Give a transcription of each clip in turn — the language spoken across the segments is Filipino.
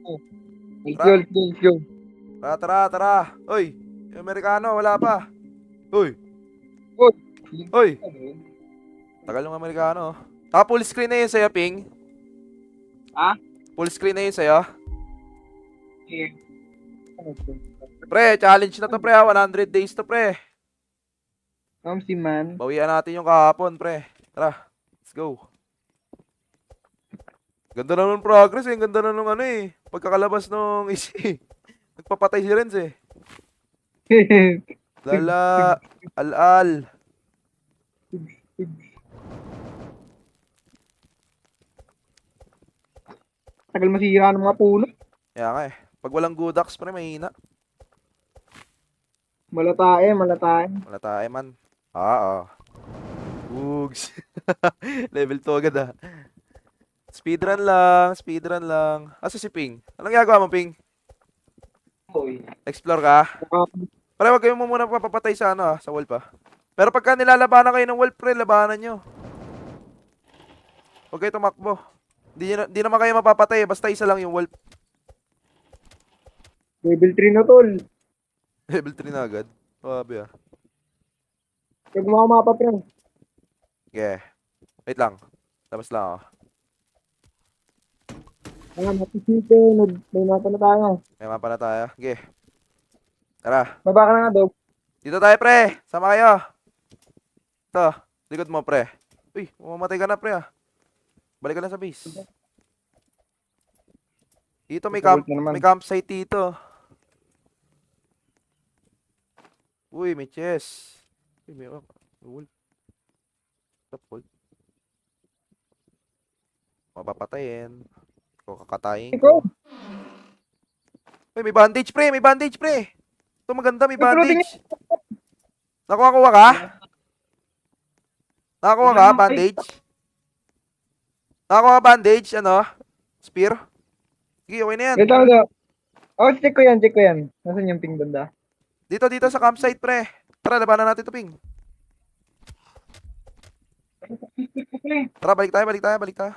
Oh, Tara, let's go. tara. Uy, yung Amerikano, wala pa. Uy, Oh, uy. Tagal ng Amerikano. Full screen na yun sa'yo, Ping. ah, Full screen na yun sa'yo. eh, Pre, challenge na to, pre. 100 days to, pre. si man. Bawian natin yung kahapon, pre. Tara, let's go. Ganda na nung progress eh. Ganda na nung ano eh. Pagkakalabas nung isi. Nagpapatay si Renz eh. Lala, al-al. Tagal masira ng mga puno. Kaya nga eh. Pag walang Godax, pre, mahina. Malatae. Wala tayo man. Ah. Bugs. Level 2 agad ah. Speedrun lang. Asa si Ping? Anong ginagawa mo, Ping? Hoy. Explore ka? Pre, wag kayo mo muna papapatay sa ano sa wall pa. Pero pagka nilalabanan kayo ng wall, pre, labanan nyo. Huwag kayo tumakbo. Di naman kayo mapapatay, basta isa lang yung wall. Level 3 na tol. Level 3 na agad. Sabi ah. Pag mga mapa pre. Yeah. Wait lang. Tapos lang ako. Mga matisite, may mapa na tayo. May mapa na tayo. Okay. Tara. Baba ka na nga daw. Dito tayo, pre. Sama kayo. Ito. Likod mo, pre. Uy, mamamatay ka na, pre ah. Balik ka na sa base. Dito may Sa na naman. may campsite dito. Uy, may chest. Uy, may wolf. Stop, wolf. Mapapatayin. O kakatayin Ikaw. ko. Uy, may bandage, pre. May bandage, pre. Ito maganda, may Pero tingin. bandage. Nakuha ka? Nakakuha ka? Bandage? Nakakuha ka bandage? Ano? Spear? Sige, okay na yan. Wait lang daw. Oh, check ko yan. Nasaan yung ping banda? Dito sa campsite, pre. Tara, labanan natin ito, Ping. Tara, balik tayo.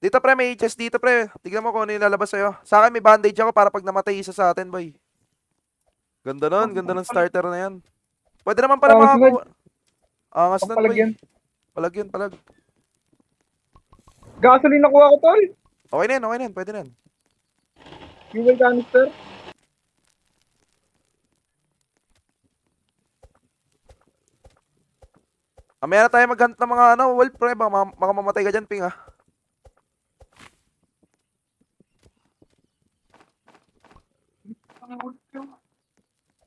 Dito, pre, may chest dito, pre. Tignan mo kung ano yung lalabas sa'yo. Sa akin, may bandage ako para pag namatay isa sa atin, boy. Ganda ng starter na yan. Pwede naman pala Angas na. makakuha. Angas nun, boy. Pampalagyan. Palag. Gasoline nakuha ko tol. Okay na yan, pwede na yan. Fuel canister. Mamaya na tayo maghunt ng mga ano, wolf, pre. Baka mamatay ka dyan, Ping, ah.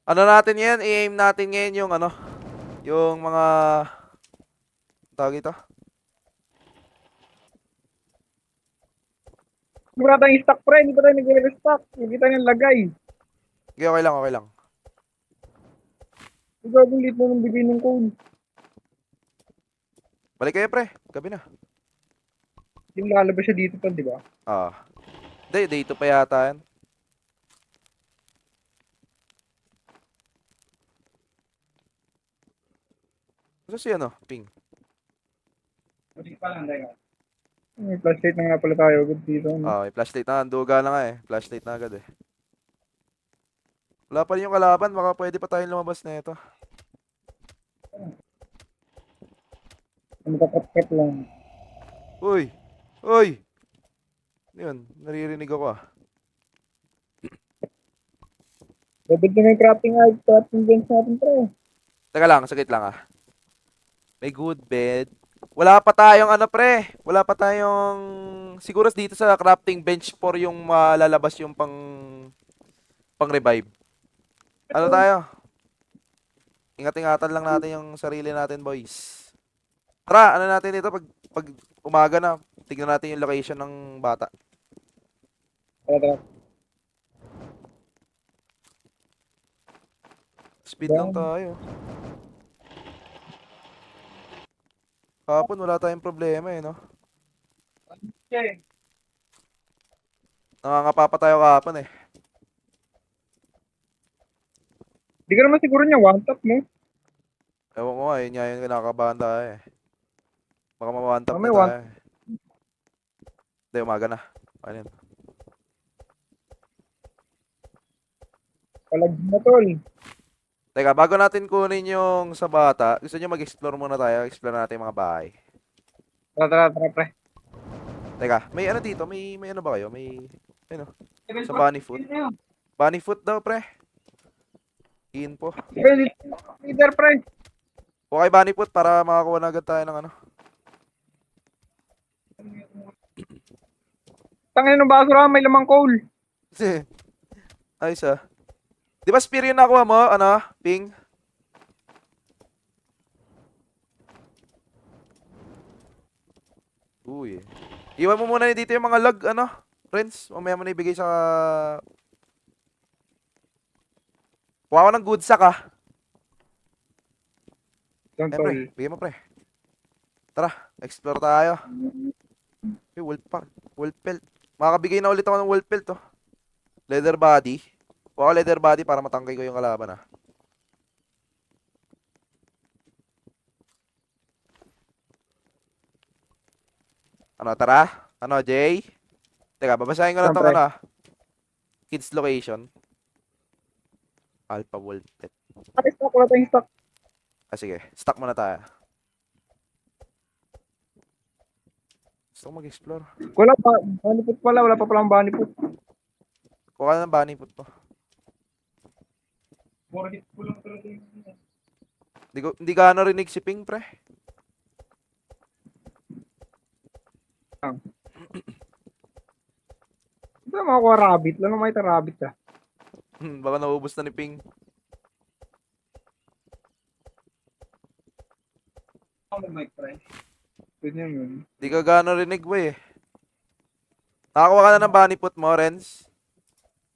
Ano natin yan? I-aim natin ngayon yung ano, yung mga tawag ito. Wala tayong stock pre. Hindi pa tayo nag-restock. Hindi tayo lagay. Okay, okay lang. Ikaw kung lit mo nang bigay ng code. Balik kayo, pre. Gabi na. Yung lalabas siya dito tol, di ba? Ah. Hindi, dito pa yata yan. Ano si ano? Ping. May flashlight na nga pala tayo agad dito. No? Ah, may flashlight na. Duga na nga eh. Flashlight na agad eh. Wala pa rin yung kalaban. Baka pwede pa tayong lumabas na ito. Nakakat lang. Uy! Uy! Yun, naririnig ako ah. Dapat na may crafting bench natin pre. Teka lang, saglit lang ah. May good bed. Wala pa tayong ano pre. Wala pa tayong... Siguro dito sa crafting bench for yung malalabas yung pang revive. Ano tayo? Ingat-ingatan lang natin yung sarili natin, boys. Tara, ano natin dito pag umaga na. Tignan natin yung location ng bata. Tara. Speed lang tayo. Kapon, wala tayong problema eh, no? Okay. Nangangapa pa tayo kapon eh. Di ka naman siguro niya one tap mo. Ewan ko nga, yun nga yung kinakabahan tayo eh. Baka ma-one tap May niya one tayo eh. Hindi, umaga na. Ano yun? Palag na tol. Teka, bago natin kunin yung sa bata, gusto nyo mag-explore muna tayo. Explore natin yung mga bahay. Tara, pre. Teka, may ano dito? May ano ba kayo? May, ano? Sa bunny foot. Bunny foot daw, pre. Info. Pre, leader, pre. Okay, bunny foot para makakuha na agad tayo ng ano. Tangin ng basura, may lamang coal. Ayos ah. Di ba spear yung nakuha mo? Ano? Ping? Uy. Iwan mo muna dito yung mga log, ano? Friends, mamaya mo na ibigay sa... Kuha ko ng good sack ah. Yan, Eh, tol. pre. Bigyan mo, pre. Tara, explore tayo. Uy, wolf pelt. Makakabigay na ulit ako ng wolf pelt, oh. Leather body. Kuha ko leather body para matangkay ko yung kalaban, ah. Ano, tara? Ano, Jay? Teka, babasahin ko lang Yan, tong pre. ano, ah. Kids location. Alpha wolf pet. Stock, wala tayong stock. Ah, sige. Stock muna tayo. Gusto ko mag-explore. Wala pa. Baniput pala, wala pa palang baniput. Kuha ka ng bunny foot to. Hindi ka narinig si Ping, pre. Hindi na makakuha rabbit. Lang may rabbit ah. Baka naubos na ni Ping. Pwede yun. Hindi ka gano'n rinig, boy, eh. Nakakuha ka na ng bunny foot mo, Renz?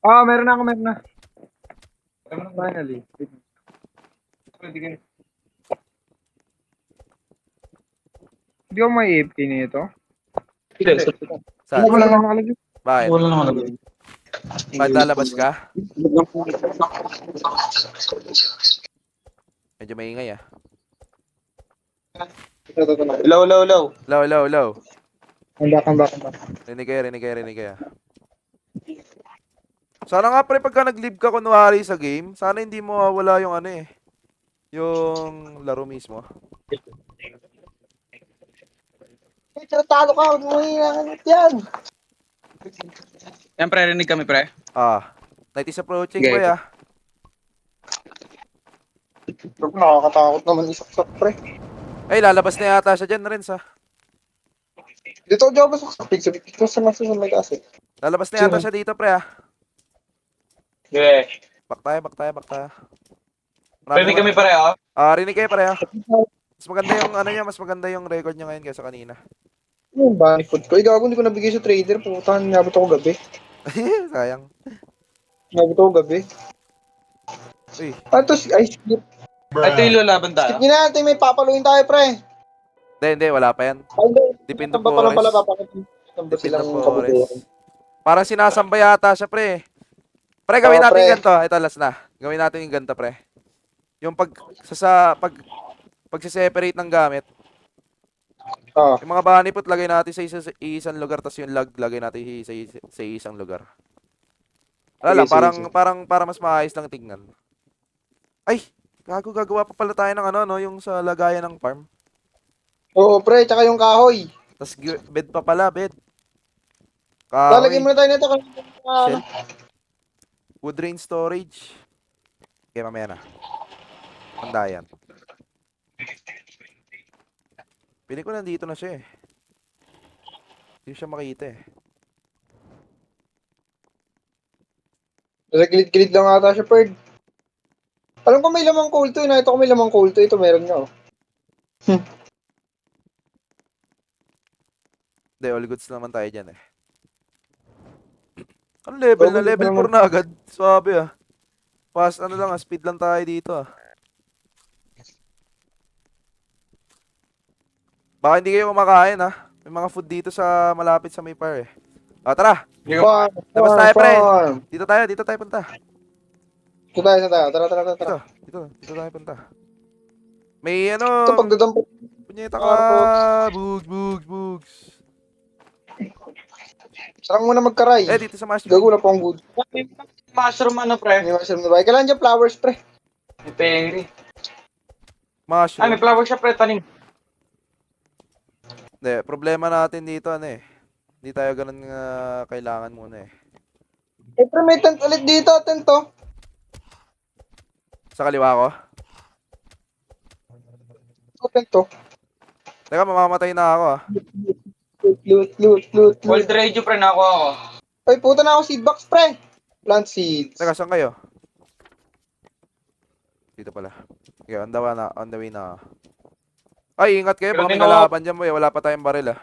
Ah, meron na ako, meron na. Finally. Hindi ako may AFK nito. Saan? Wala na nakalagay. Bakit? Wala naman agad. Bakit lalabas ka? Medyo maingay, ah. Ilaw, ilaw, ilaw. Low, low, low. Ang back. Rinig kayo. Sana nga, pre, pagka nag-leave ka kunwari sa game, sana hindi mo wala yung ano, eh. Yung laro mismo. Tratado ka, huwag mo hinahanap yan. Yan, pre, rinig kami, pre. Ah. Night is approaching, Okay. boy, ah. Nakakatakot naman isaksak, pre. Ay, lalabas na yata siya dyan, Renz, ah. Dito ako masaksak. Sabi ko sa nasusunod may kasi. Lalabas na yata siya dito, pre, ah. Yeah. Back tayo. Rinig kami, pre, oh. Ah, rinig kayo, pre, ah. Mas maganda yung, ano niya, mas maganda yung record niya ngayon kaysa kanina. Yung banipod ko. Gago, hindi ko nabigay sa trader. Putahan, nabot ako gabi. Sayang. Nabot ako gabi. Uy, Ano to? Ay, skip. Ito yung lalaban Skip tayo. nyo na natin. May papaluin tayo, pre. hindi, wala pa yan. Ay, hindi. Deep in the Tamba pa lang pala, forest. papakit. Tamba Deep in the silang kabutuhan. forest. Parang sinasamba yata siya, pre. Pre, gawin Oo, natin pre. ganito. Ito, last na. Gawin natin yung ganito, pre. Yung pag-separate ng gamit. Ah, Yung mga banipot, lagay natin sa isang lugar, tapos yung log, lagay natin sa isang lugar. Wala lang, Sige, sige, sige. para mas maayos lang tingnan. Ay, gagawa pa pala tayo ng ano, no, yung sa lagayan ng farm. Oo, pre. Tsaka yung kahoy. Tapos bed pa pala, bed. Lalagyan Kahoy, muna tayo nito. shelf, wood rain storage. Okay, mamaya na. Handa yan. Piling ko nandito na siya, eh. Hindi siya makita, eh. Nasa gilid-gilid lang ata siya, Perd. Alam ko may lamang coal to. Ito ko may lamang coal to. Ito meron nga, oh. Hindi, all goods naman tayo dyan, eh. Ano level na? Okay, Level 4 na agad. Swabe, ah. Fast, ano lang, speed lang tayo dito, ah. Baka hindi kayo kumakain, ah. May mga food dito sa malapit sa may fire, eh. Ah, tara. Farm, Labas tayo, pre. farm. Dito tayo punta. Ito tayo, ito tayo. Tara. Dito tayo punta. May ano, Ito, pagdadampot. punyeta ka. Bugs. Saan muna magkaray? Eh, dito sa mushroom. Gago na po ang good. Mushroom ano, pre? May mushroom na ba? Kailangan dyan flowers, pre. May peri. Ay, Mushroom. may flower siya, pre. Tanim. Hindi, problema natin dito, ano eh. Hindi tayo ganun kailangan muna eh. Eh, pre, may tent ulit dito. Tent to. Sa kaliwa ko. Tent to. Teka, mamamatay na ako ah. Loot. Cold radio, pre. Nakuha ako. Ay, puta na ako seed box, pre. Plant seeds. Teka, saan kayo? Dito pala. Okay, on the way na. Ay, ingat kayo. Baka may Ganun ako. kalaban dyan, boy. Wala pa tayong baril ah.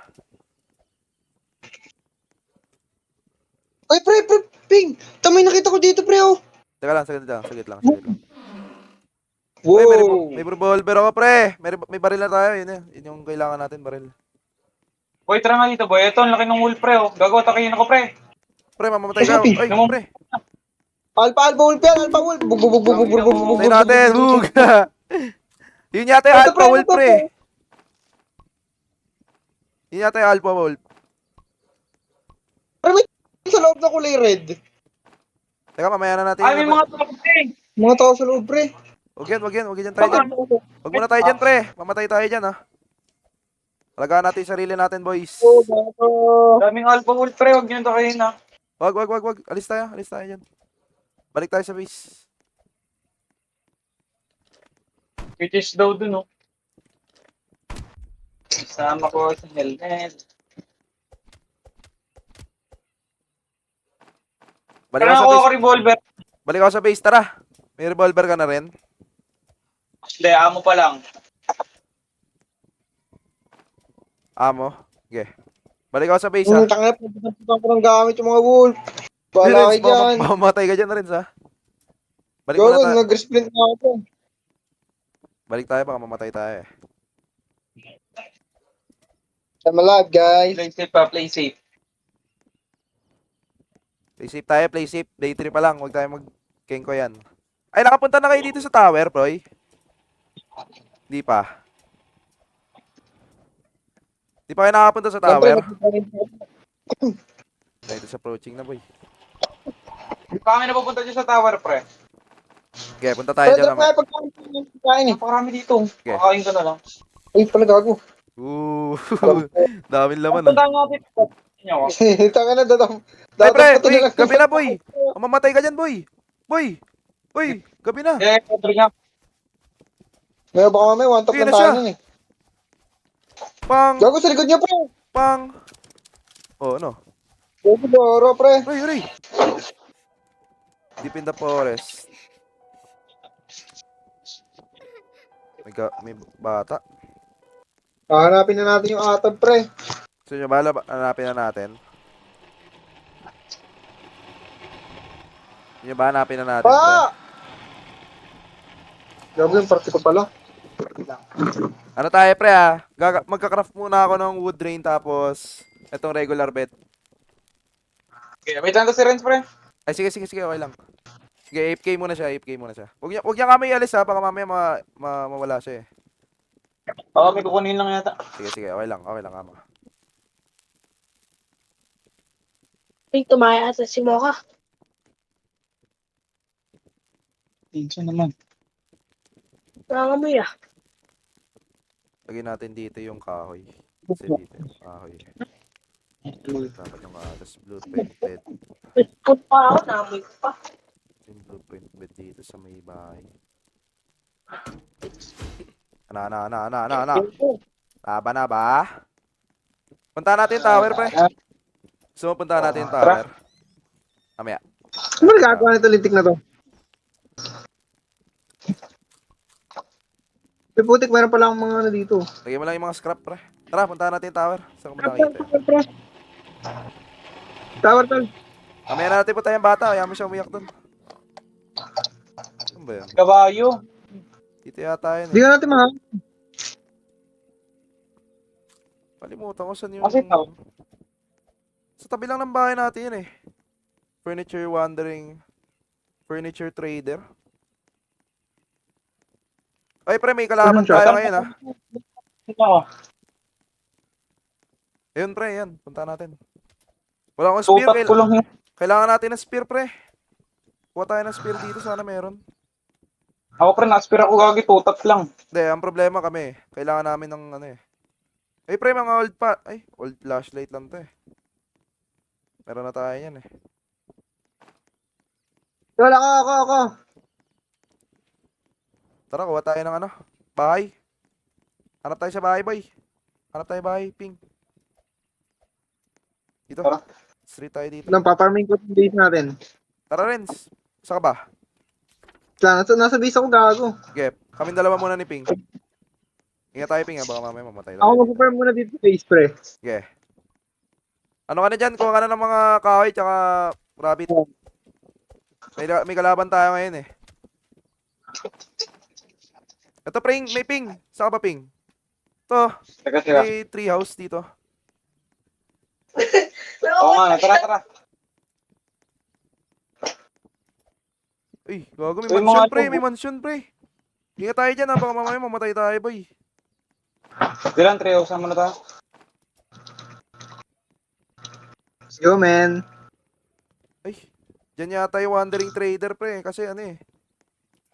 Ay, pre, ping. Tamay nakita ko dito, pre, oh. Teka lang, saglit lang. Wow. Ay, may revolver ako, pre. May baril na tayo. Yun yung kailangan natin, baril. Boy, tara nga dito, boy. Ito, ang laki ng wolf, pre. Oh. Gago, atakihin ako, pre. Pre, mamamatay ka. Ay, Ay, naman. pre. Alpha wolf yan, alpha wolf. Bug. Tayo natin. Hug. Yun yata yung Ito, alpha wolf, ito, pre. Yun yata yung alpha wolf. Pre, may sa loob na kulay red. Teka, mamaya na natin. Ay, may mga tao, pre. Mga tao sa loob, pre. Huwag yan dyan tayo dyan. Huwag muna tayo dyan, pre. Mamatay tayo dyan, ha. Alagaan natin yung sarili natin, boys. Daming alpha wolf, pre. Huwag nyo atakihin, ha. Wag. Alis tayo dyan. Balik tayo sa base. Which is daw dun, oh. Kasama ko sa helmet. Balik Tara ako sa ako base. ako revolver. Balik ako sa base, tara. May revolver ka na rin. Hindi, amo pa lang. Amo. Okay. Balik ako sa base, ha. Tangina, pagkakita ko ng gamit yung mga wolf. Bala kayo dyan. Mamamatay ka dyan na rin, sa. Balik muna Gago, tayo. nag-resplint na ako. Balik tayo, baka mamatay tayo, eh. I'm alive, guys. Play safe pa, play safe. Play safe. Day 3 pa lang. Huwag tayo mag-kengko yan. Ay, nakapunta na kayo dito sa tower, Proy? Di pa. Di pa kayo nakapunta sa tower? Dito sa approaching na, boy. Kami napupunta dyan sa tower, pre. Okay, punta tayo Pero dyan drop naman. nga pagkain eh. Napakarami dito. Okay. Kakain ka na lang. Ay, pala gago. Daming laman, ah. Punta natin. Nyo ako. Tangina, Ay, pre, pa to uy, na lang. gabi na, boy. Mamamatay ka dyan, boy. Boy, gabi na. Eh, Pedro niya. May baka mamaya, one top Sige lang na siya. tayo nun eh. Pang, Gago sa likod niya, pre. Oh, ano? Gago, Doro, pre. Uy. Deep in the forest. May bata. Hahanapin na natin yung atab, pre. Gusto nyo ba? Hanapin na natin. Gusto nyo ba? Hanapin na natin, pre. Pa! Gago yung party ko pala. Ano tayo, pre, ah? Magka-craft muna ako ng wood rain tapos itong regular bed. Okay, wait lang to si Renz, pre. Ay, sige, okay lang. Sige, AFK muna siya. Huwag niya kami ialis, ha? Baka mamaya mawala siya, eh. Baka may kukunin lang yata. Sige, okay lang, ama. Ay, tumaya ata si Mocha. Tinso naman. Nangangamoy ah. Lagyan natin dito yung kahoy. Kasi dito yung kahoy. Dapat yung alas blueprint bed. Put pa ako, nangamoy ko pa. Yung blueprint bed dito sa may bahay. Ana. Taba na ba? Punta natin yung tower, pre. Gusto mo punta natin yung tower? Mamaya. Ano nagagawa nito lintik na to? May putik, meron pala akong mga ano dito. Lagyan mo lang yung mga scrap, pre. Tara, punta natin yung tower. Saan ko mo nakita? Tower, tol. Mamaya na natin punta yung bata. Kaya mo siya umiyak dun. Ano ba yan? Kabayo. Dito yata yun, Hindi eh. ka natin mahal. Kalimutan ko saan yung... Kasi tao. Sa tabi lang ng bahay natin yun, eh. Furniture trader. Ay, pre, may kalaban Anong siya? tayo ngayon, ah. Ito ako. Ayun, pre, yan. Punta natin. Wala akong spear. Tutat ko lang yun. Kailangan natin ng spear, pre. Kuha tayo ng spear dito. Sana meron. Ako pre, na-aspire ako gagi, tutat lang. Hindi, ang problema kami. Kailangan namin ng ano eh. Ay, pre, mga old pa. Ay, old flashlight lang to eh. Meron na tayo yan eh. Wala ako. Tara, kuha tayo ng ano. Bahay. Hanap tayo sa bahay, boy. Hanap tayo bahay, ping. Dito. Tara. Street tayo dito. Nang paparming ko yung base natin. Tara, Renz. Saan ka ba? Nasa base ako gago. Gep. Kaming dalawa muna ni Ping. Ingat tayo, Ping, ha. Baka mamaya mamatay Ako tayo. mag-farm muna dito sa base, pre. Sige. Ano ka na dyan? Kuha ka na ng mga kahoy tsaka rabbit. May kalaban tayo ngayon eh. Ito, Ping. May Ping. Saan ka ba, Ping? Ito. Teka. May tree house dito. Oo nga, tara. Uy, gago. May Uy, mansion, mga pre. tubo. May mansion, pre. Ingat tayo dyan, ha. Baka mamaya mamatay tayo, boy. Dilan, trio, saan mo na tayo? Let's go, man. Ay, dyan yata yung wandering trader, pre. Kasi ano eh.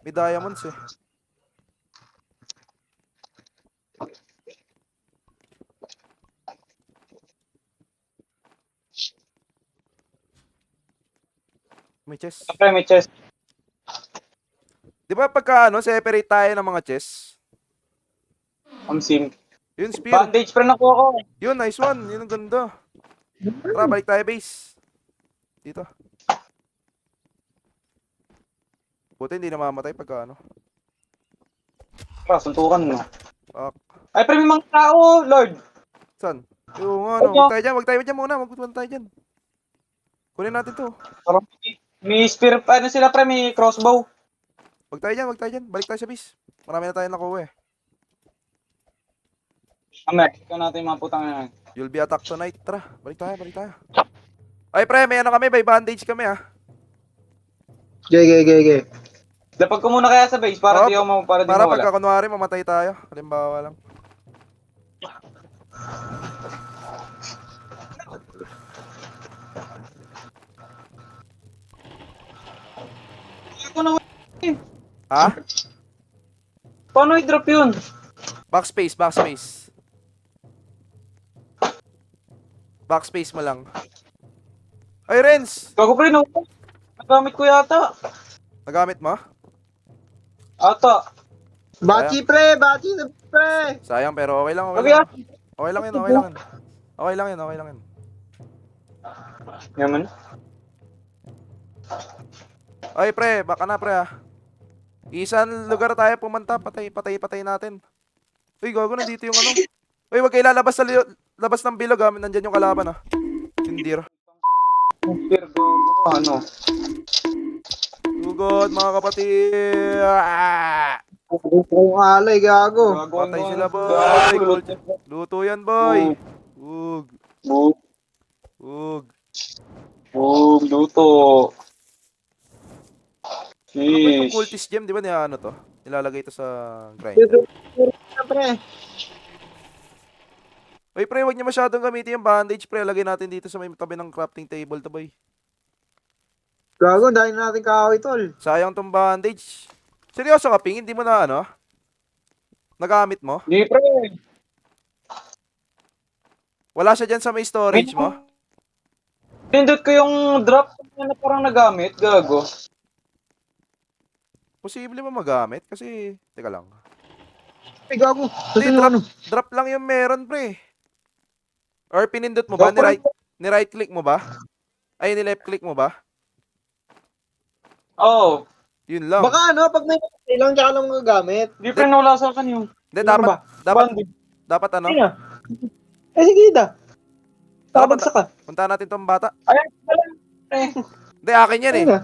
May diamonds eh. May chest. Pre, may chest. Di ba pagka ano, separate tayo ng mga chest? Sim. Yun, spear. Bandage pre, nakuha ko. Yun, nice one. Yun ang ganda. Tara, balik tayo base. Dito. Buti hindi namamatay pagka ano. Tara, suntukan mo. Fuck. Ay, pre, may mga tao, Lord. Saan? Yung ano, wag tayo dyan muna. Wag tayo dyan. Kunin natin to. Parang may spear, ano sila pre, may crossbow. Wag tayo dyan. Balik tayo sa base. Marami na tayo nakuha eh. Ito natin yung mga putang yan. You'll be attacked tonight. Tara, balik tayo. Ay, pre, may ano kami, may bandage kami ah. Okay. Lapag ko muna kaya sa base para Oo, di ako para di Para mawala. pagka kunwari mamatay tayo. Halimbawa lang. Ako na, Ha? paano i-drop yun? Backspace. Backspace mo lang. Ay, Renz! Gago pre, no? Nagamit ko yata. Nagamit mo? Ata. Bachi, pre. Sayang, pero okay lang. Gabi ah. Okay lang yun. Yaman. Ay, pre, baka na, pre, ah. Isang lugar tayo pumunta, patay natin. Uy, gago, nandito yung ano. Uy, wag kayo lalabas sa labas ng bilog, ah. Nandyan yung kalaban, ah. Sindir. Spear, gago. Ano? Tugod, mga kapatid. Ah! Kung alay, gago. Patay sila, boy. Luto yan, boy. Ug. Luto. Ano ba itong Sheesh. cultist gem? Di ba niya ano to? Nilalagay ito sa grind. Pre. Uy, pre, wag niyo masyadong gamitin yung bandage, pre. Lagay natin dito sa may tabi ng crafting table to, boy. Gago, dahil na natin kahoy, tol. Sayang tong bandage. Seryoso ka, Ping? Hindi mo na ano? Nagamit mo? Di pre. Wala siya dyan sa may storage mo? Pindot ko yung drop na parang nagamit. Gago. Posible ba magamit? Kasi, teka lang. Ay, gago. Hindi, Saan yung ano? Drop lang yung meron, pre. Or pinindot mo ba? Ni-right click mo ba? Ay, ni-left click mo ba? Oh. Yun lang. Baka ano, pag may ilang tsaka lang magagamit. Di pre, nawala sa akin yung. Hindi, Ano ba? dapat ano? Ayun na. Eh, sige da. Nakabagsak ka. Punta natin tong bata. Ayan, pala. Hindi, akin yan eh. Ayun na.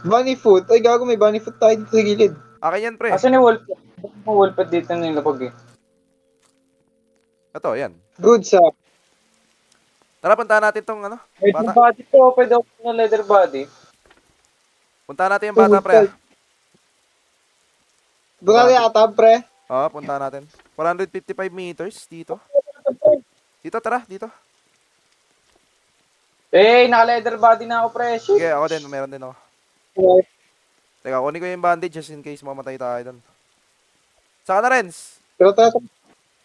Bunny foot. Ay, gago, may bunny foot tayo dito sa gilid. Akin yan, pre. Asan yung wallpad? Yung wallpad dito na yung lapag eh. Ito, yan. Good sa. Tara, punta natin tong ano, Leather bata. body to. Pwede ako na leather body. Punta natin yung bata, pre. Doon ka ata, pre. Oo, punta natin. 455 meters dito. Dito, tara, dito. Eh, naka-leather body na ako, pre. Shit. Sige, ako din. Meron din ako. Teka, kunin ko yung bandage just in case mamatay tayo doon. Saka na, Renz? Pero tara,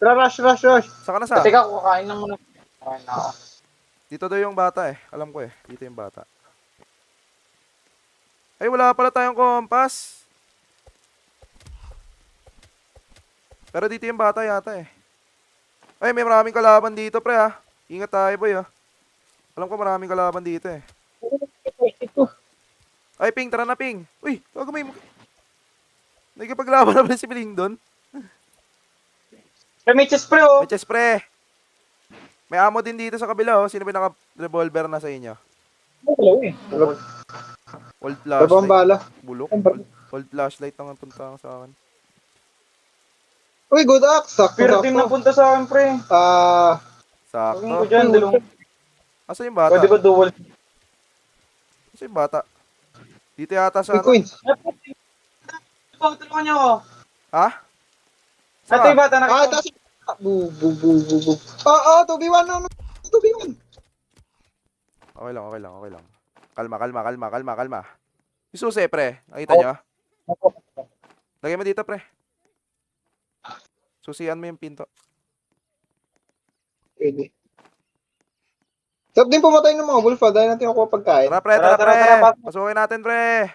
rush. Saka na sa? Teka, kakain lang muna. Kakain na ako. Dito daw yung bata eh. Alam ko eh. Dito yung bata. Ay, wala pala tayong kompas. Pero dito yung bata yata eh. Ay, may maraming kalaban dito, pre ha. Ingat tayo, boy ha. Alam ko maraming kalaban dito eh. Ito. Ay, Ping, tara na, Ping. Uy, bago may... Nagkipaglaban na pala si Piling doon. Pre, may chest, pre, oh. May chest, pre. May ammo din dito sa kabila, oh. Sino ba naka-revolver na sa inyo? Hello eh. Old Babang flashlight. bala. Bulok. Ang ba- Old flashlight ang punta sa akin. Uy, good axe. Spear din Sakto. napunta sa akin, pre. Ah, Gawin ko Sakto. dyan, dalawang. Asa yung bata? Pwede ba dual? Asa yung bata? Dito yata uy, sa ano? Queens. Ito, tulungan niyo ako. Ha? Ito Saan? yung bata na. Taas. Bu. 2v1 na. 2v1. Okay lang. Kalma. Yung susi, pre. Nakita nyo? Lagay mo dito, pre. Susian mo yung pinto. Pwede. Sarap din pumatay ng mga wolf, dahil natin ako pagkain. Tara, pre. Tara. Pasukin natin, pre.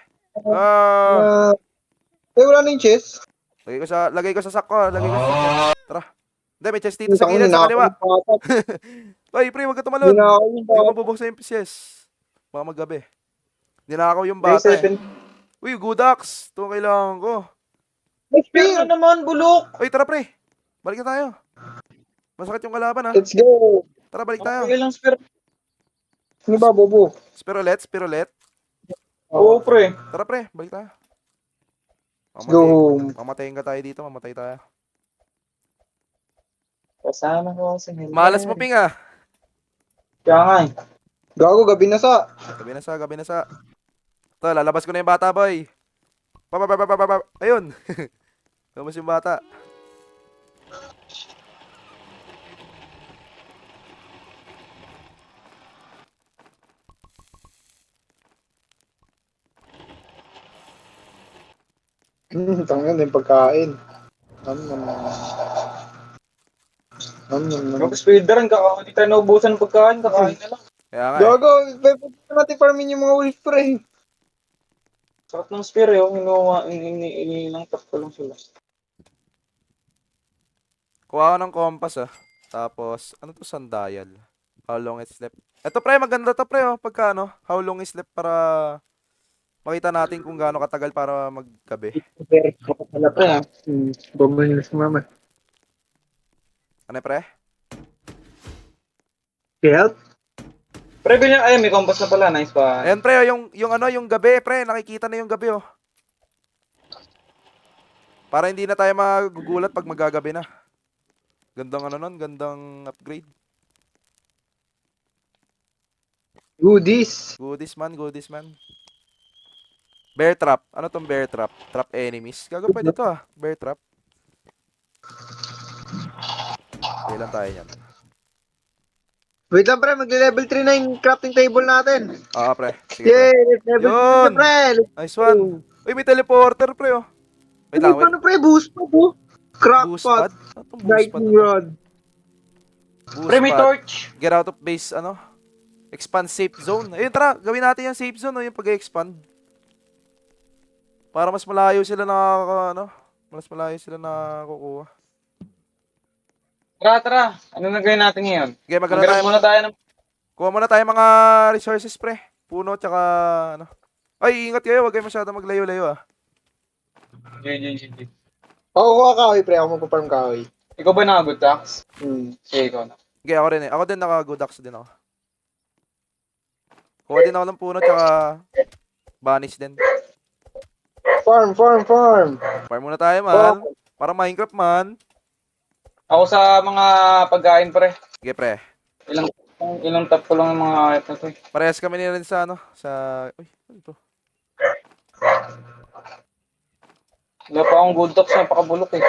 Ah. Wala na yung chest. Lagay ko sa sako. Tara. Hindi, may chest dito sa gilid, sa kaliwa. Ay, pre, wag ka tumalon. Hindi ko mabubuksan yung PCS. Baka maggabi. Ninakaw yung bata eh. Uy, good axe. Ito ang kailangan ko. Spear na naman, bulok. Uy, tara, pre. Balik na tayo. Masakit yung kalaban, ha. Let's go. Tara, balik tayo. Okay lang, spear. Ano ba, Bobo? Spirolet. Oo, pre. Tara, pre. Balik tayo. Let's go home. Mamatayin ka tayo dito. Mamatay tayo. Kasama ko sa nila. Malas mo, Ping, ah. Kaya nga eh. Gago, gabi na sa. Gabi na sa. Ito, lalabas ko na yung bata, boy. Ayun. Lumabas yung bata. Tangan din pagkain. Mag-speedrun ka. Hindi tayo naubusan ng pagkain. Kakain na lang. Kaya nga, eh. Gago, pwede natin farmin yung mga wolf, pre. Sakit ng spear, eh. Inilang tap ko lang sila. Kuha ko ng compass, ah. Tapos, ano to, sundial? How long is left? Ito, pre, maganda to, pre, oh. Pagka, ano, how long is left para makita natin kung gaano katagal para maggabi. Wala pa ha. Bumalik na si mama. Ano, pre? Help? Pre, bilhin. Ay, may compass na pala. Nice pa. Ayan, pre, oh, yung gabi, pre. Nakikita na yung gabi, oh. Para hindi na tayo magugulat pag magagabi na. Gandang ano nun, gandang upgrade. Goodies. Goodies man. Bear trap. Ano tong bear trap? Trap enemies. Gago pa dito ah. Bear trap. Kailan tayo yan? Wait lang, pre. Magle-level 3 na yung crafting table natin. Pre. Sige, pre. Yay! Level 3 Yun! na, pre. Nice one. Uy, may teleporter, pre, oh. Wait lang, wait. Ano, pre? Boost pa, po. Boost Crackpot. pad? Ano tong boost pad? Lightning rod. Boost Pre, may pad. torch. Get out of base, ano? Expand safe zone. Ayun, tara. Gawin natin yung safe zone, no? Yung pag-expand. Para mas malayo sila mas malayo sila nakukuha. Tara. Ano na gawin natin ngayon? Okay, magkano Mag-grab tayo muna tayo ng... Kuha muna tayo mga resources, pre. Puno, tsaka, ano. Ay, ingat kayo. Huwag kayo masyado maglayo-layo, ah. GG. Ako kuha kahoy, pre. Ako magpa-farm kahoy. Ikaw ba nakagood tax? Sige, ikaw na. Okay, ako rin eh. Ako din naka-good axe din ako. Kuha din ako ng puno, tsaka banish din. Farm. Farm muna tayo, man. Para Minecraft, man. Ako sa mga pagkain, pre. Okay, pre. Ilang tap ko lang yung mga ito. Parehas kami rin sa, Uy, ano to? Wala pa akong good talks, napakabulok eh.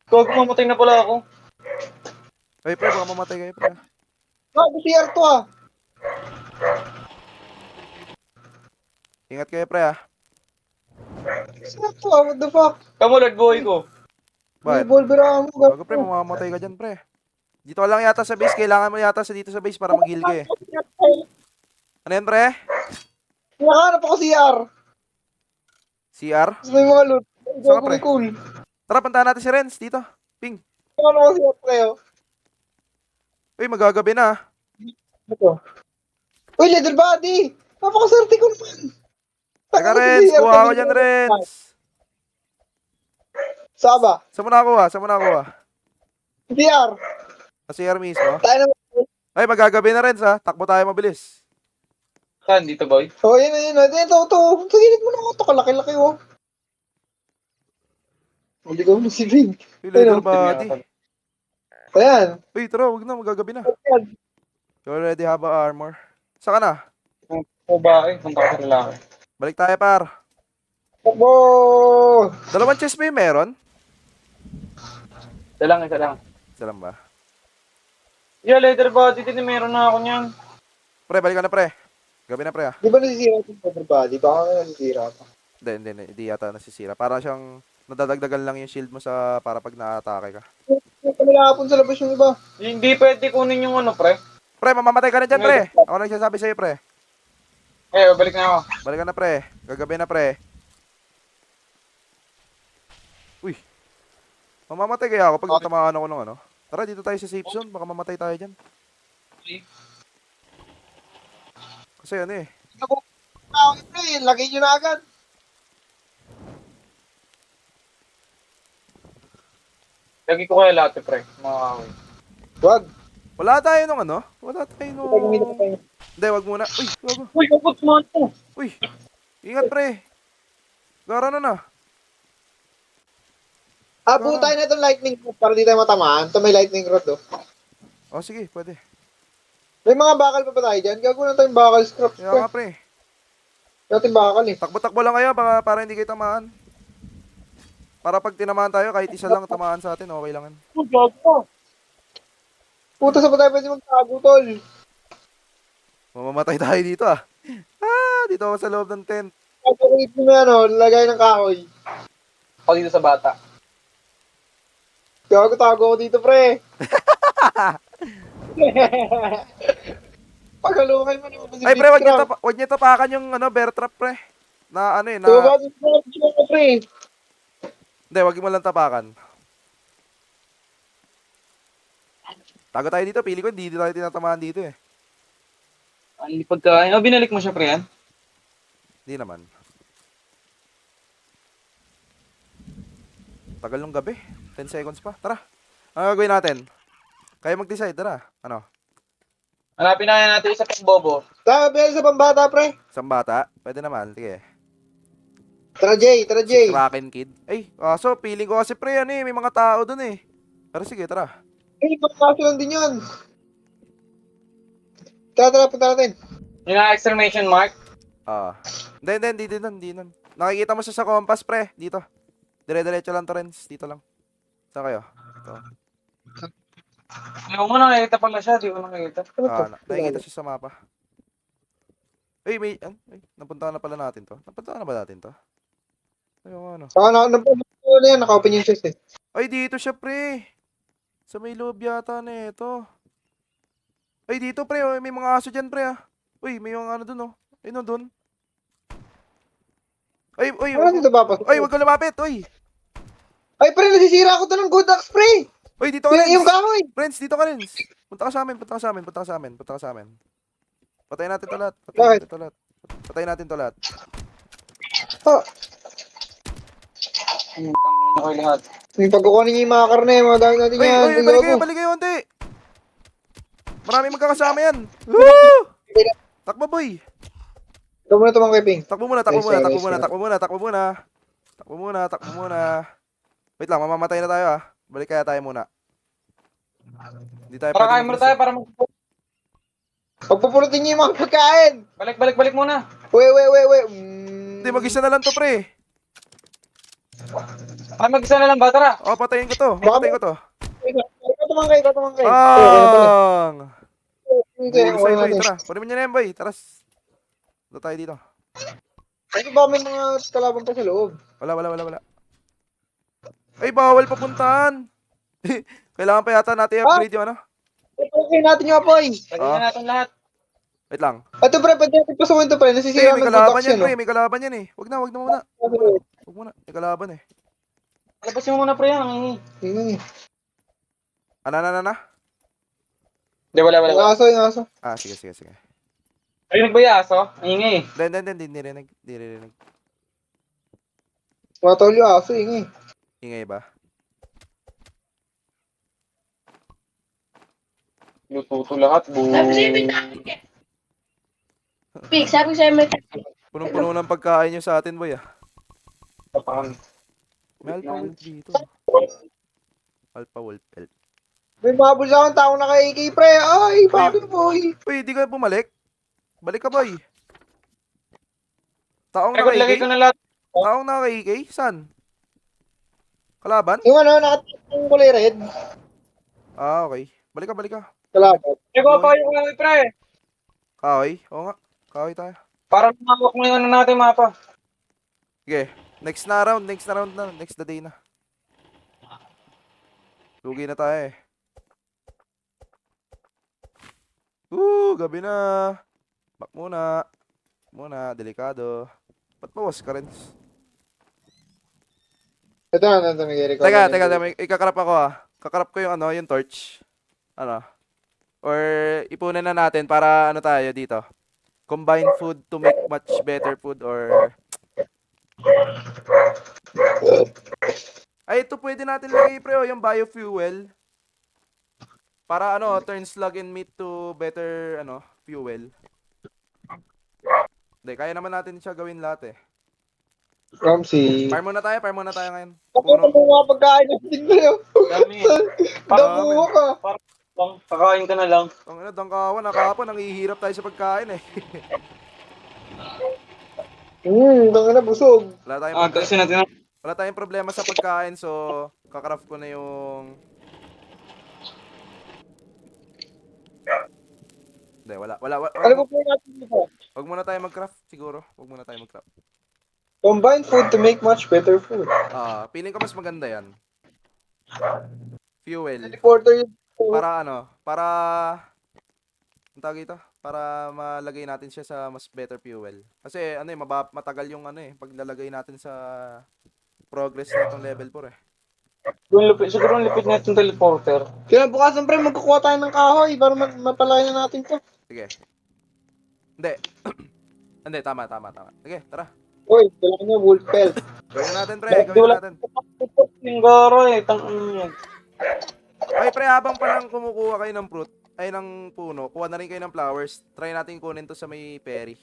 Kung mamatay na pala ako. Ay, pre, baka mamatay kayo, pre. CR to ah. Ingat kayo, pre, ah. CR to ah, what the fuck? Kamulad buhay ko. May Bakit? revolver ako. Bago, pre, mamamatay ka dyan, pre. Dito ka lang yata sa base. Kailangan mo yata sa dito sa base para mag-heal ka, eh. Ano yan, pre? Nakahanap ako CR. CR? Tapos may mga loot. Saan ka, pre? Cool. Tara, puntahan natin si Renz dito. Ping. Nakahanap ako CR kayo. Uy, magagabi na, ah. Ito. Uy, leather body! Napakaserte ko naman! Teka, Ano si Renz. CR Kuha ko kanina? dyan, Renz. Saan ba? Saan mo nakuha? Saan mo nakuha? CR! Sa CR mismo? Tayo naman. Ay, magagabi na, Renz, ha. Takbo tayo mabilis. Saan dito, boy? Oh, yun na yun na. Ito. Sa gilid mo na ako. Ito, kalaki-laki oh. Hindi ko mo si Big. Uy, leather Ayun, body. Ayan. Uy, tara, huwag na. Magagabi na. Ayan. You already have a armor. Saan ka na? O ba eh, punta ka sa lalaki. Balik tayo, par. Takbo! Dalawang chest ba yung meron? Isa lang. Isa lang ba? Yeah, leather body din. Meron na ako niyan. Pre, balik ka na, pre. Gabi na, pre, ah. Di ba nasisira itong leather body? Baka nga nasisira pa. Hindi yata nasisira. Para siyang nadadagdagan lang yung shield mo sa para pag na-atake ka. Malapon sa labas yung iba. Hindi pwede kunin yung ano, pre. Pre, mamamatay ka na dyan, pre. Ako nagsasabi sa'yo, pre. Eh, balik na ako. Balik ka na, pre. Gagabi na, pre. Uy. Mamamatay kaya ako pag natamaan ako ng ano? Tara, dito tayo sa safe zone. Baka mamatay tayo dyan. Kasi ano eh. Lagay nyo na agad. Lagi ko kaya lahat, pre. Mga kahoy. Wag. Wala tayo nung ano? Wala tayo nung... Ito, gumita pa tayo. Hindi, wag muna. Uy, wag. Uy, kapot mo ito. Uy. Ingat, pre. Gara na na. Abutan na itong lightning rod para di tayo matamaan. Ito may lightning rod oh. Oh, sige, pwede. May mga bakal pa ba tayo dyan? Gagawin na tayong bakal scrap. Kaya nga, pre. Natin bakal eh. Takbo-takbo lang kayo para hindi kayo tamaan. Para pag tinamaan tayo, kahit isa lang tamaan sa atin, okay lang yan. Puta sa pa tayo pwede magtago tol. Mamamatay tayo dito, ah. Dito ako sa loob ng tent. Pagkakit mo yan oh, lagay ng kahoy. Ako dito sa bata. Gago tago ako dito pre. Paghalungan mo naman si Ay, pre, Blitzcrank. wag niyo tapakan yung ano, bear trap, pre. Na ano eh, na... Tumaba din ako pre. Hindi, wag mo lang tapakan. Tago tayo dito, pili ko, hindi tayo tinatamaan dito eh. Ang pagkain. Oh, binalik mo siya, pre, yan? Hindi naman. Tagal ng gabi. 10 seconds pa. Tara. Ano gagawin natin? Kaya mag-decide, tara. Ano? Hanapin na natin isa pang bobo. Sabi sa pambata pre. Isang bata? Pwede naman. Sige. Tara Jay, tara Jay. Kraken Kid. Ay, so feeling ko kasi pre, ano eh, may mga tao dun eh. Pero sige, tara. Eh, magkaso lang din yun. Tara, punta natin. Yung exclamation mark. Hindi nun. Nakikita mo siya sa compass, pre. Dito. Dire-diretso lang to, Renz. Dito lang. Saan kayo? Ito. Hindi ko nakikita pala siya. Di ko nakikita. Ano to? Nakikita siya sa mapa. Ay, napunta na pala natin to. Napunta na ba natin to? Ayun, ano. Saka na yan, naka-open yung chest eh. Ay, dito siya, pre. Sa may loob yata na ito. Ay, dito, pre. May mga aso dyan, pre, ah. Uy, may mga ano dun, oh. Ayun, oh, dun. Ay, Ano dito papasok? wag ka lumapit, uy. Ay, pre, nasisira ako to ng good axe, pre. Uy, dito ka, Yung Renz. kahoy. Renz, dito ka, Renz. Punta ka sa amin. Patayin natin to lahat. Bakit? Patayin natin to lahat. Oh, Tangin na kayo lahat. yung pagkukunin niyo yung mga karne, mga dami natin yan. Uy, Gago. balik kayo, onti. Marami magkakasama yan. Woo! Takbo, boy. Ikaw muna tumang kay Ping. Takbo muna. Wait lang, mamamatay na tayo, ah. Balik kaya tayo muna. Hindi tayo Para pwede kain muna tayo para mag... Pagpupulutin niyo yung mga pagkain. Balik muna. Wait. Hindi, mag-isa na lang to, pre. Ah, mag-isa na lang ba? Tara. Oh, patayin ko to. Patayin ko to. Ikaw tumangkay, ikaw tumangkay. Okay na pala. Ang! Okay, Bulusay, okay boy. natin. Tara, kunin mo niya na yan, boy. Tara. Ito tayo dito. Ano ba may mga kalaban pa sa loob? Wala. Ay, bawal papuntahan. Kailangan pa yata natin Ah! i-upgrade yung ano. Okay natin yung apoy. Lagyan na natin lahat. Wait lang. Ito pre, pwede natin pasukin to pre. Ay, Nasisira may ng kalaban bulldogs yan, yan, pre. no? May kalaban yan eh. Wag na muna. Wag muna. May kalaban eh. Labasin mo muna pre yan. Tingnan eh. Ano? Hindi, wala. Yung aso, yung aso. Ah, sige. Ayun, ba yung aso? Ang ingay. Hindi nirinig. Matol yung aso, ingay. Ingay ba? Lututo lahat. Sabi sa'yo may target. Pig, sabi sa'yo may target. Punong-puno ng pagkain nyo sa atin, boy ah. Tapakan. May alpha wolf dito. Alpha wolf pelt. May mabul sa akong taong naka-AK pre. Ay, bakit boy? Uy, di ka bumalik? Balik ka, boy. Taong Record, lagay ko naka-AK? na lahat. Taong naka-AK? Saan? Kalaban? Yung ano, nakatingin yung kulay red. Ah, okay. Balik ka. Kalaban. Ikaw pa yung kahoy pre. Kahoy? Oo nga. Kahoy tayo. Para lumawak mo yung ano natin mapa. Sige. Next na round na. Next na day na. Lugi na tayo eh. Gabi na. Back muna. Delikado. Ba't bawas ka rin? Ito na, nag-record. Teka. Ikakarap ako ah. Kakarap ko yung yung torch. Ano? Or ipunan na natin para ano tayo dito. Combine food to make much better food or... Ay, ito pwede natin lagay pre, yung biofuel. Para turn slug and meat to better, fuel. Hindi, kaya naman natin siya gawin lahat eh. Ramsey. Farm muna tayo ngayon. Kapag mo mga pagkain natin na yun. Dami. Damuha ka. Kakain ka na lang. Ang dangkawan, nakapon, nangihirap tayo sa pagkain eh. Tanga na, busog. Tasin natin na. Wala tayong problema sa pagkain, so kakraft ko na yung... Hindi, wala. Ano po po natin dito? Wag muna tayo mag-craft, siguro. Combine food to make much better food. Feeling ko mas maganda yan. Fuel. Teleporter yun. Para... Ang tawag ito? Para malagay natin siya sa mas better fuel. Kasi matagal yung paglalagay natin sa progress nitong level 4 eh. Siguro lipit na itong teleporter. Kinabukasan pre, magkukuha tayo ng kahoy para mapalayan natin to. Sige. Hindi. Hindi, tama. Sige, tara. Uy, dala niya wolf pelt. Gawin natin, pre. Gawin natin. Yung garo eh. Tang Ay, pre, habang palang kumukuha kayo ng fruit, ay ng puno, kuha na rin kayo ng flowers. Try natin kunin to sa may perry.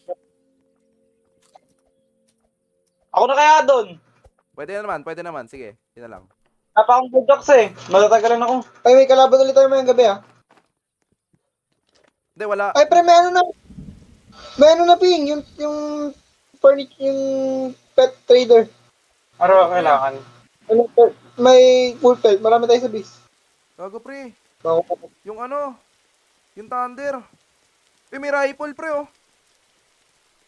Ako na kaya doon. Pwede naman. Sige, yun na lang. Napa akong bulldogs eh. Matatagalan ako. Ay, may kalaban ulit tayo mayang gabi ah. Hindi, wala. Ay, pre, may ano na. May ano na, Ping. Yung furniture, yung pet trader. Ano ba kailangan? Ano, may wolf pelt. Marami tayo sa base. Gago, pre. Bako. Yung yung thunder. May rifle, pre, oh.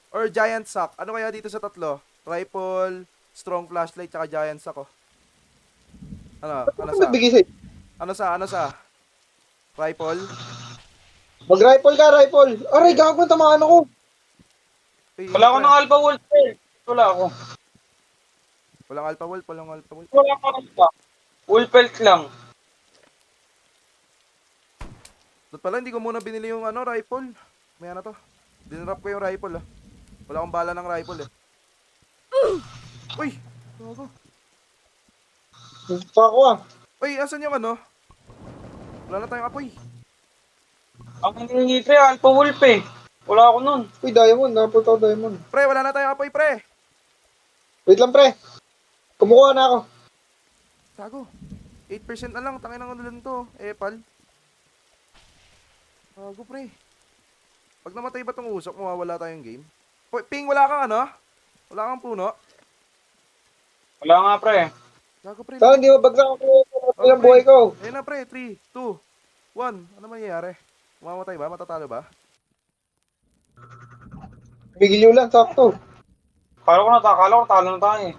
Or giant sack. Ano kaya dito sa tatlo? Rifle, strong flashlight, tsaka giant sack, oh. Ano sa? Nagbigay sa'yo? Ano sa? Rifle? Mag-rifle ka, rifle. Aray, gagawin tamaan ako. Ay, Wala ako pre. ng alpha wolf eh. Wala ako. Walang alpha wolf. Wala ako ng alpha. Wolf pelt lang. Dapat pala, hindi ko muna binili yung rifle. May to. Dinrap ko yung rifle, ah. Wala akong bala ng rifle, eh. Uy! Gago. Pa ako ah. Uy, asan yung Wala na tayong apoy. Ang hindi pre, alpha wolf eh. Wala ako nun. Uy, diamond. Napunta ako diamond. Pre, wala na tayong apoy, pre. Wait lang, pre. Kumukuha na ako. Gago. 8% na lang. Tangin ng lang to. Epal. Gago, pre. Pag namatay ba tong usok, mawawala tayong game? Ping, wala kang Wala kang puno? Wala nga pre. Gago pre. Saan, di ba bagsak ako Okay, ng buhay ko? Ayun na pre, 3, 2, 1. Ano mangyayari? Mamamatay ba? Matatalo ba? Bigil lang, sakto. Akala ko talo na tayo eh.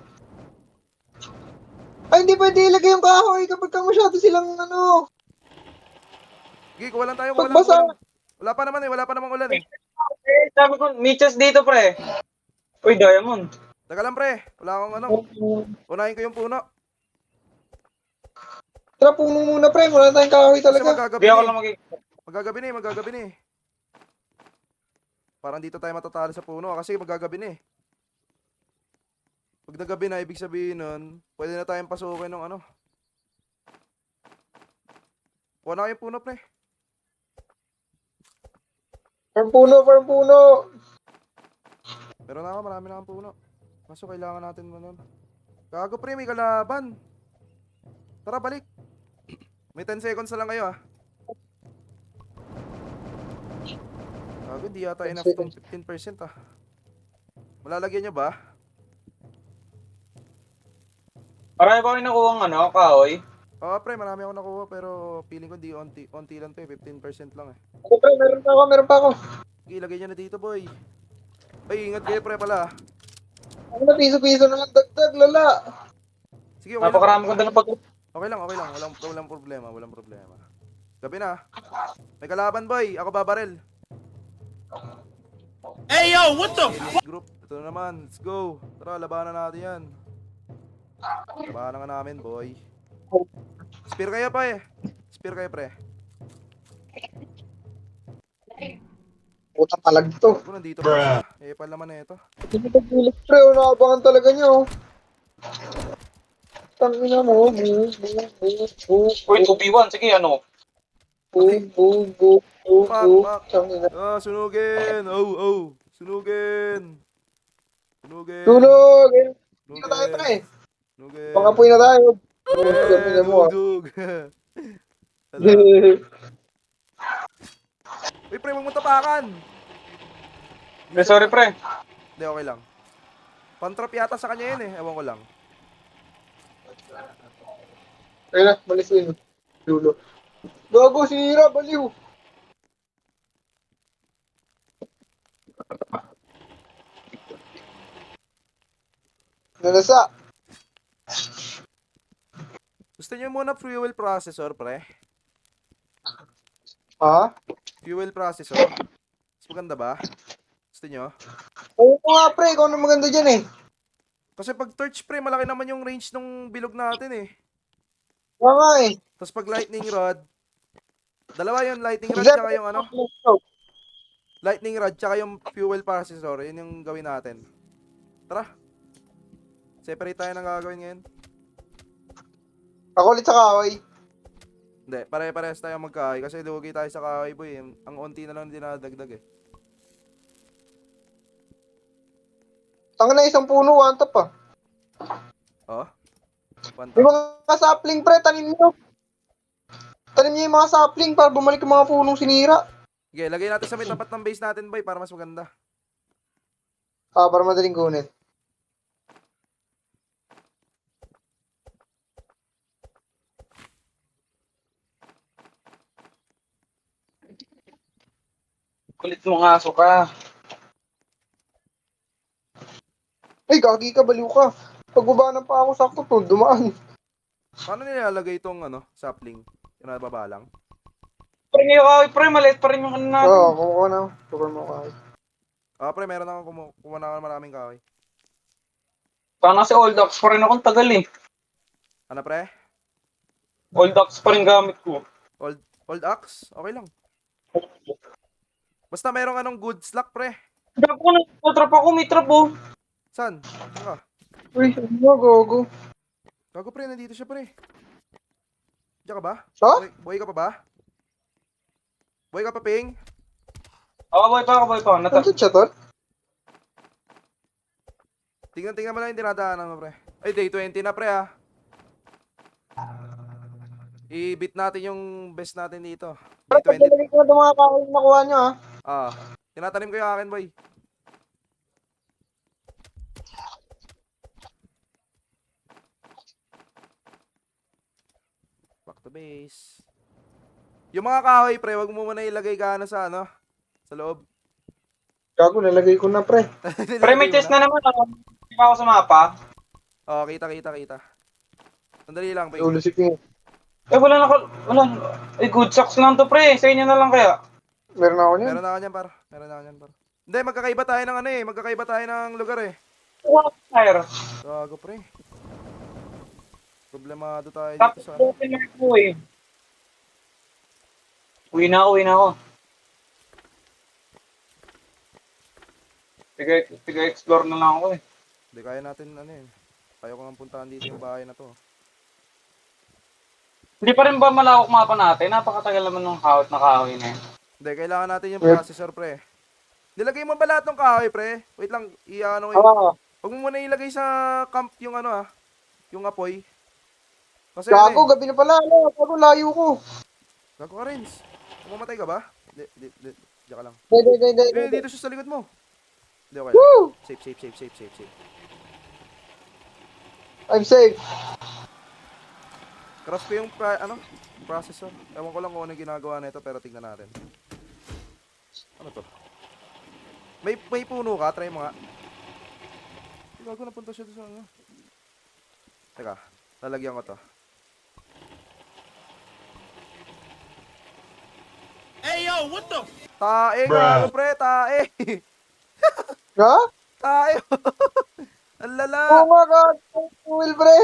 Ay, hindi pwede ilagay yung kahoy kapag ka masyado silang ano. Sige, kuha lang tayo, kuha lang, Pagbasa. kuha lang. Wala pa naman eh, wala pa namang ulan eh. Sabi ko, Michas dito pre. Uy, Diamond. Teka lang pre, wala akong ano. Unahin ko yung puno. Tara, puno muna pre, wala tayong kahoy Kasi talaga. magagabi Hindi na ako eh. lang Magagabi na eh. Parang dito tayo matatalo sa puno kasi magagabi na eh. Pag nagabi na, ibig sabihin nun, pwede na tayong pasukin ng ano. Kuha na kayo puno pre. Farm puno. Meron na ako, marami na akong puno. Kaso kailangan natin mo nun. Gago pre, may kalaban. Tara, balik. May 10 seconds na lang kayo ah. Gago, di yata 10 enough tong seconds. 15% ah. Malalagyan nyo ba? Marami pa kayo nakuha ng ano, kahoy. Oo pre, marami ako nakuha pero feeling ko di onti lang to eh. 15% lang eh. Ako pre, meron pa ako. Sige, ilagay nyo na dito boy. Ay, ingat kayo pre pala ah. Ako na piso-piso na lang dagdag, lala. Sige, okay lang. Napakarami ko doon pag... Okay lang. Walang problema. Gabi na. May kalaban boy. Ako babarel. Hey yo, what the? Alias group. Ito na naman. Let's go. Tara, labanan natin yan. Labanan nga namin boy. Spear kayo pa eh. Spear kayo pre. Puta talag to. Ako nandito pa siya. Eh, pala naman na ito. Hindi ko pilit pre, naabangan talaga niya oh. Tangina mo, Uy, 2v1. Sige, ano? Pak. Tangina. Ah, sunugin. Oh. Sunugin. Tulog! Hindi na tayo pre. Sunugin. Pangapoy na tayo. Tangina mo ah. Dugdug. Hala. Uy, pre, huwag mo tapakan. Sorry, pre. Hindi, okay lang. Pantrap yata sa kanya yun eh. Ewan ko lang. Ayun na, malis yun. Lulo. Gago, sinira, baliw. Nalasa. Gusto niyo muna fuel processor, pre? Ha? Fuel processor? Mas maganda ba? Gusto niyo? Oo nga pre, ikaw na maganda dyan eh. Kasi pag torch, pre, malaki naman yung range ng bilog natin eh. Oo nga eh. Tapos pag lightning rod, dalawa yun, lightning rod tsaka yung ano? Lightning rod tsaka yung fuel processor, yun yung gawin natin. Tara. Separate tayo ng gagawin ngayon. Ako ulit sa kahoy. Hindi, pare-parehas tayo magkahoy kasi lugi tayo sa kahoy boy. Ang unti na lang dinadagdag eh. Tanga na isang puno, one top ah. Oh? One Yung tap. mga sapling pre, tanim nyo. Tanim nyo yung mga sapling para bumalik yung mga punong sinira. Sige, lagay natin sa may tapat ng base natin boy para mas maganda. Ah, para madaling kunin. Kulit mo nga, aso ka. Ay, gagi ka, baliw ka. Pagbaba na pa ako sakto to, dumaan. Paano nilalagay itong ano, sapling? Yung nababa lang? Pre, ngayon kahoy, pre. Maliit pa rin yung ano natin. Oo, kumuha na. Cover mo kahoy. Ah, pre, meron akong kumuha na ako ng maraming kahoy. Parang kasi old ox pa rin akong tagal eh. Ano pre? Old ox pa rin gamit ko. Old axe? Okay lang. Basta merong anong good slack pre. Gago ko na, trap ako, may trap oh. Saan? Saan ka? Uy, ano mo, gogo. Gago pre, nandito siya pre. Diyan ka ba? Ha? Buhay ka pa ba? Buhay ka pa, Ping? Kaboy pa. Nandun siya, tol? Tingnan mo lang yung dinadaanan mo pre. Ay, day 20 na pre ah. I-beat natin yung best natin dito. Pero Day 20. pagdalamin ko na itong mga kahoy na nakuha nyo ha. Ah, tinatanim ko yung akin boy. base. Yung mga kahoy, pre, wag mo muna ilagay ka na sa ano, sa loob. Gago, nalagay ko na, pre. Pre, may chest na naman ako. Hindi pa ako sa mapa. Oh, kita. Sandali lang, pre. Lulusip niya. Eh, wala. Eh, good socks lang to, pre. Sa inyo na lang kaya. Meron ako niyan. Meron na ako niyan, par. Hindi, magkakaiba tayo ng ano eh. Magkakaiba tayo ng lugar eh. Fire. Gago, pre. Problemado tayo dito Tapos, sa ano. open na ako eh. Uwi na ako. Tiga-explore na lang ako eh. Hindi, kaya natin ano eh. Kaya ko nga puntahan dito yung bahay na to. Hindi pa rin ba malawak mapa natin? Napakatagal naman ng hawat na kahoy na yun. Hindi, kailangan natin yung processor, pre. Nilagay mo ba lahat ng kahoy, pre? Wait lang, i-ano ko yung... Oo. Huwag mo muna ilagay sa camp yung ano ah. Yung apoy. Kasi ano Gago, eh. gabi na pala. Ano? Gago, layo ko. Gago ka, Renz. Mamatay ka ba? Di. Diyan ka lang. Hindi. Dito siya sa likod mo. Hindi, okay lang. Woo! Safe. I'm safe. Craft ko yung processor. Ewan ko lang kung ano yung ginagawa nito pero tingnan natin. Ano to? May puno ka? Try mo nga. Gago, napunta siya doon sa ano. Teka, lalagyan ko to. Hey yo, what the? Tae, gago pre, tae. Ha? Tae. Ang lala. Oh my God. Will, pre.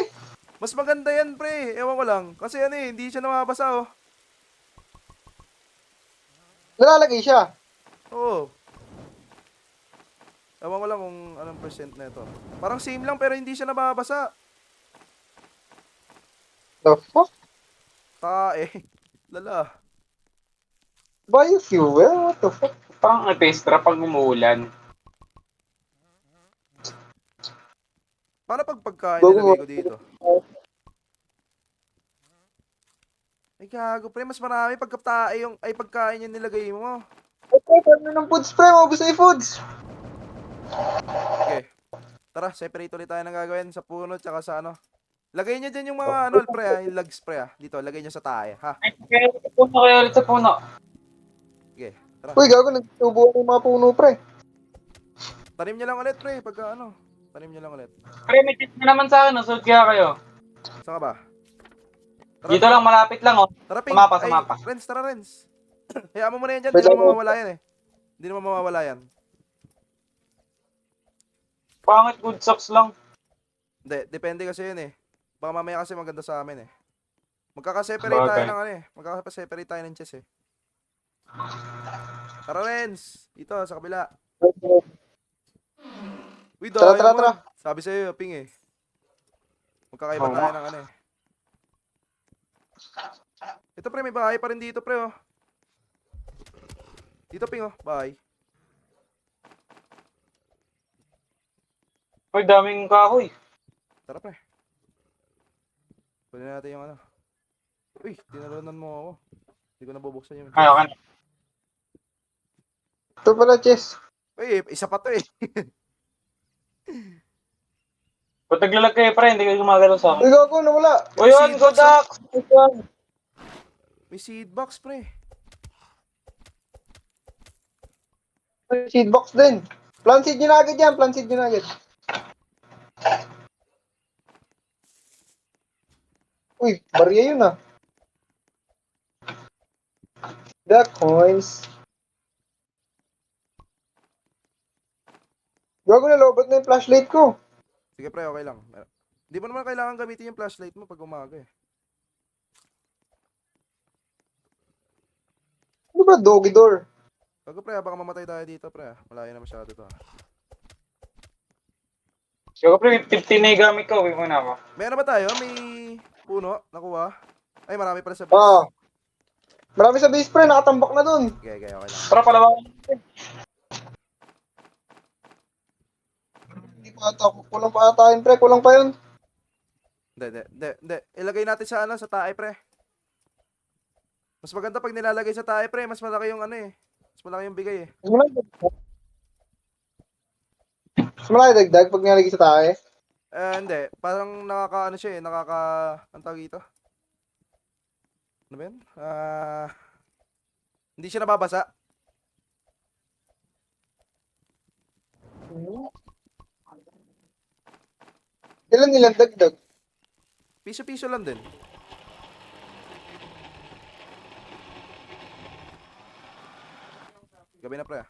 Mas maganda yan, pre. Ewan ko lang. Kasi ano eh, hindi siya namabasa oh. Nalalagay siya. Oo. Ewan ko lang kung anong percent na ito. Parang same lang pero hindi siya nababasa. The fuck? Tae. Lala. Biofuel? What the fuck? Parang epestra pag umuulan. Paano pag pagkain Bago nilagay ko dito? Ay gago pre, mas marami pagka tae yung, ay pagkain yung nilagay mo. Okay, paano ng foods, pre? Maubos na yung foods. Okay. Tara, separate ulit tayo ng gagawin sa puno tsaka sa ano. Lagay niyo dyan yung mga ano, pre ah, yung lugs pre ah. Dito, lagay niyo sa tae, ha? Kayo ulit sa puno. Okay, tara. Uy, gago, nagtubuan yung mga puno, pre. Tanim niyo lang ulit pre, pagka ano. Tanim niyo lang ulit. Pre, may chest na naman sa akin. Usod kaya kayo. Saan ka ba? Tara, Dito lang, malapit lang oh. Tara, Ping. Sa Ay, mapa. Renz, tara, Renz. Hayaan mo muna yan dyan. Wait Hindi lang, naman mawawala yan eh. Hindi naman mawawala yan. Pangit good socks lang. Hindi, depende kasi yun eh. Baka mamaya kasi maganda sa amin eh. Magkakaseparate tayo Bagay. ng ano eh. Magkakaseparate tayo ng chess eh. Tara, Renz. Dito, sa kabila. Uy, Tara, dahil tara, mo. tara. Sabi sa'yo, Ping eh. Magkakaiba Oo tayo nga. ng ano eh. Ito pre, may bahay pa rin dito pre oh. Dito Ping oh, bahay. Uy, daming kahoy. Tara pre. Kunin natin yung ano. Uy, tinalunan mo ako. Hindi ko nabubuksan yung Ay, okay. Ito pala, Chess. Uy, isa pa to eh. Ba't naglalag kayo, pre? Hindi kayo gumagalaw sa Uy, akin. gago, nawala. O yun, go duck! May seed box pre. Seed box din. Plant seed nyo na agad yan. Plant seed nyo na agad. Uy, barya yun ah. The coins. Gago na, lobot na yung flashlight ko. Sige pre, okay lang. Hindi mo naman kailangan gamitin yung flashlight mo pag umaga eh. Ano ba, doggy door? Bago pre, baka mamatay tayo dito pre. Malayo na masyado to. Sige, pre, 15 na yung gamit ko. Uwi muna ako. May ano ba tayo? May puno? Nakuha? Ay, marami pala sa base. Ah. Marami sa base, pre. Nakatambak na dun. Okay, okay lang. Tara, palawan. Hindi pa ata. Kulang pa ata yun, pre. Kulang pa yun. Hindi. Ilagay natin sa ano, sa tae pre. Mas maganda pag nilalagay sa tae pre, mas malaki yung ano eh. Mas malaki yung bigay eh. Mas malaki dagdag pag nilagay sa tae. Hindi. Parang nakaka ano siya eh, ang tawag dito. Ano ba yun? Hindi siya nababasa. Ilan nilang dagdag? Piso-piso lang din. Gabi na, pre.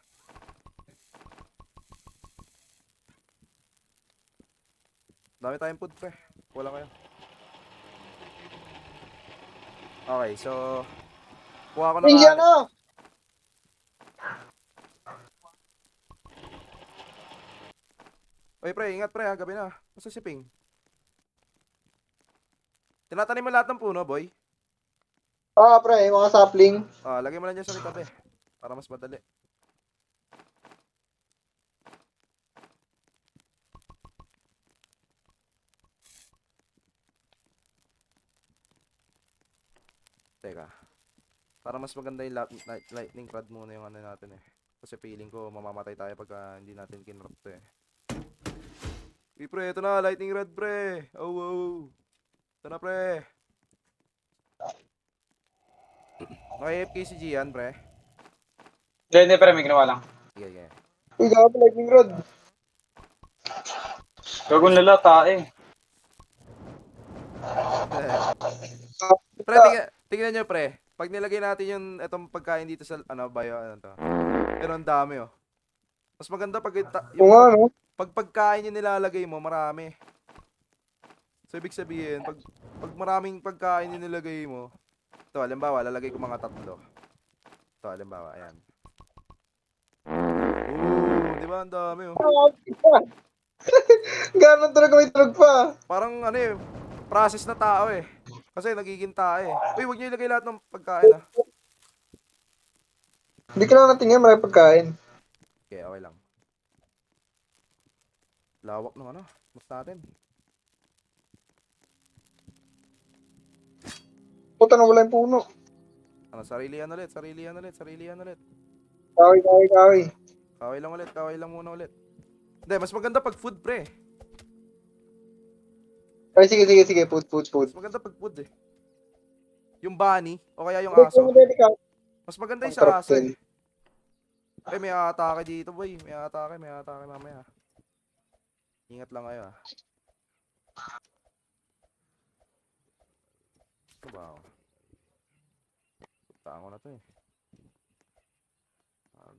Dami tayong food, pre. Wala kayo. Okay, so kuha ko na Iya nga. na! Oy, pre, ingat, pre, ha. Gabi na. Basta si Ping. Tinatanim mo lahat ng puno, boy. Pre, mga sapling. Lagay mo lang dyan sa may tabi. Para mas madali. Teka. Para mas maganda yung lightning rod muna yung ano natin eh. Kasi feeling ko mamamatay tayo pagka hindi natin kinrap to eh. Uy, pre, ito na, lightning rod, pre. Oh, oh. Ito na, pre. Naka-AFK si Gian, pre. Hindi, pre, may ginawa lang. Sige, sige. Uy, gabi lightning rod. Gagawin lala, tae. Pre, tingnan nyo, pre. Pag nilagay natin yung itong pagkain dito sa, ano ba yun, ano to? Pero ang dami, oh. Mas maganda pag, Oo nga, no? pag pagkain yung nilalagay mo, marami. So, ibig sabihin, pag maraming pagkain yung nilagay mo, ito, halimbawa, lalagay ko mga 3. Ito, halimbawa, ayan. Oo, di ba? Ang dami, oh. Gano'n talaga may tulog pa. Parang, ano eh, process na tao, eh. Kasi nagiging tae, eh. Uy, huwag niyo ilagay lahat ng pagkain, ah. Hindi ka lang natingin, marami pagkain. Okay, okay lang. Lawak ng ano, mas natin. Puta na wala yung puno. Ano, sarilihan ulit, sarilihan ulit, sarilihan ulit. Kawi, kawi, kawi. Kaway lang ulit, kaway lang muna ulit. Hindi, mas maganda pag food, pre. Ay, sige, sige, sige. Food, food, food. Mas maganda pag food, eh. Yung bunny, o kaya yung Wait, aso. ka. Mas maganda yung Ang sa trap aso, din. eh. Ay, may atake dito, boy. May atake mamaya. Ingat lang kayo, ah. Ano ba ako? Puntaan ko na to, eh.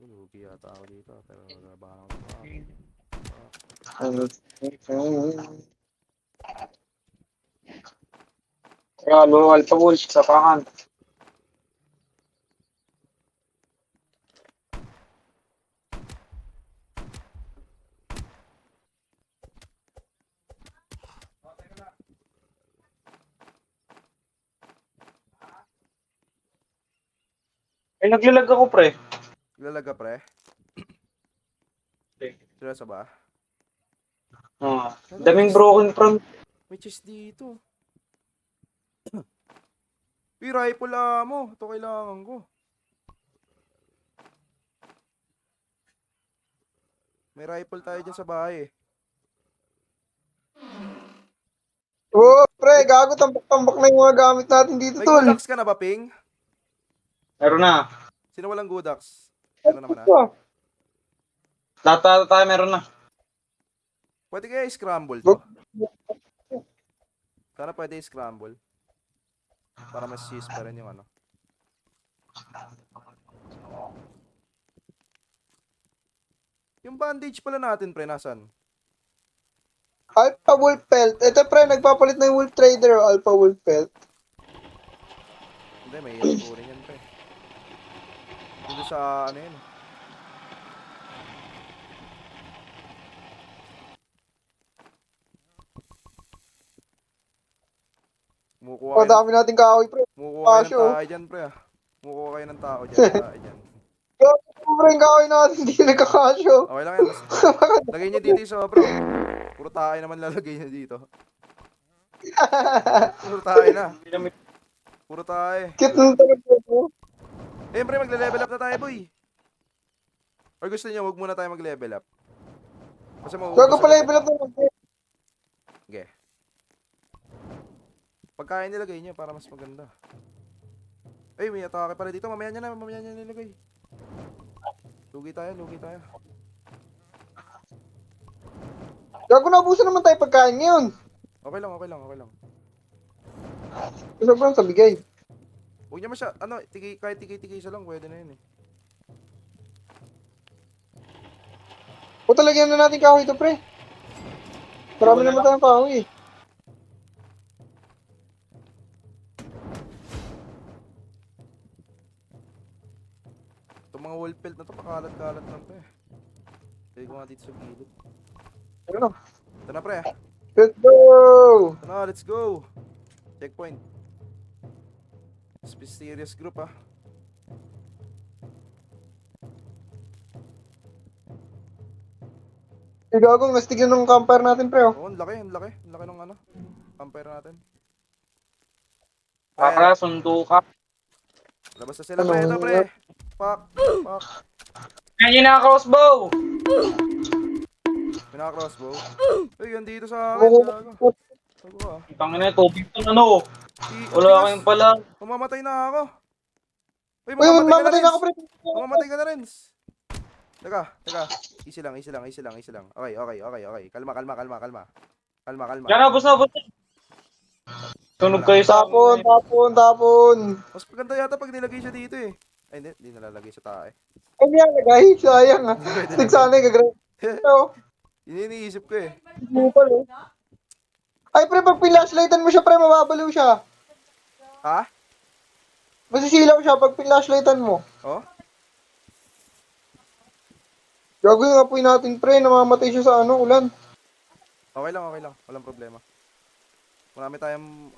Lugi yata ako dito, pero nalabahan ako sa Regalo, Alpha Wolf, sa pangan. Ay, naglalag ako, pre. Lalaga, pre. Seryoso ba? Daming broken front. May chest dito. Uy, rifle mo. Ito kailangan ko. May rifle tayo dyan sa bahay, eh. Oo, pre, gago, tambak-tambak na yung mga gamit natin dito, May tol. Godax ka na ba, Ping? Meron na. Sino walang Godax? Meron naman, ah. Lahat tayo meron na. Pwede kaya i-scramble to? Sana pwede i-scramble. Para mas cheese pa rin yung ano. Yung bandage pala natin, pre, nasan? Alpha Wolf Pelt. Ito, pre, nagpapalit na yung Wolf Trader, Alpha Wolf Pelt. Hindi, may hirap po rin yan, pre. Dito sa, ano yun, eh. Kumukuha O, dami nating kahoy, pre. Kumukuha kayo ng Kasyo. tao dyan, pre, ah. Kumukuha kayo ng tao dyan, tayo dyan. Gago, pre, yung kahoy natin, hindi nagkakasyo. Okay lang yan. Lagay nyo dito yung sobra. Puro tayo naman lalagay nyo dito. Puro tayo na. Puro tayo. Cute nung talaga po. Eh, pre, magle-level up na tayo, boy. Or gusto nyo, wag muna tayo mag-level up. Kasi mauubos Gago pala, agad, level up naman. eh. Sige. Pagkain nilagay nyo para mas maganda. Ay, may atake pala dito. Mamaya niya nilagay. Lugi tayo. Gago, naubusan naman tayo pagkain ngayon. Okay lang. Sobrang sabigay. Huwag niya kahit tiki-tiki isa lang, pwede na yun eh. O talagyan na natin kahoy ito, pre. Marami Wala naman tayong kahoy eh. Itong mga wall pelt na to, pakalat-kalat lang to eh. Lagay ko nga dito sa gilid. Ano? Ito na pre. Let's go! Ito na, let's go. Checkpoint. Mysterious group ah. Yung gago, mas tignan ng campfire natin, pre. Oh. Oo, ang laki. Ang laki ng ano. Compare natin. Para sundo ka. Labas na sila pre. Ito pre. Pak. Yan yung crossbow. Pinaka-crossbow. Uy, yan dito sa akin. Gago. Sago ka. Tangin na, tubig to ano. Si Wala Otigas, kayong pala. mamamatay na ako. Uy, Uy, mamamatay ka na mamatay na ako, Renz. pre. Mamamatay ka na Renz. Teka. Easy lang. Okay. Kalma. Yan na, bus na. Tunog kayo sa Tapon. Mas maganda yata pag nilagay siya dito eh. Ay, hindi nalalagay sa tae. Ay, nilagay. Sayang ah. Pwede Nagsanay ka, Greg. Ito. Yun iniisip ko eh. Bupal oh. Ay, pre, pag pinlashlightan mo siya, pre, mababaliw siya. Ha? Masisilaw siya pag pinlashlightan mo. Oh? Gagawin nga po natin, pre, namamatay siya sa ano, ulan. Okay lang. Walang problema. Marami tayong...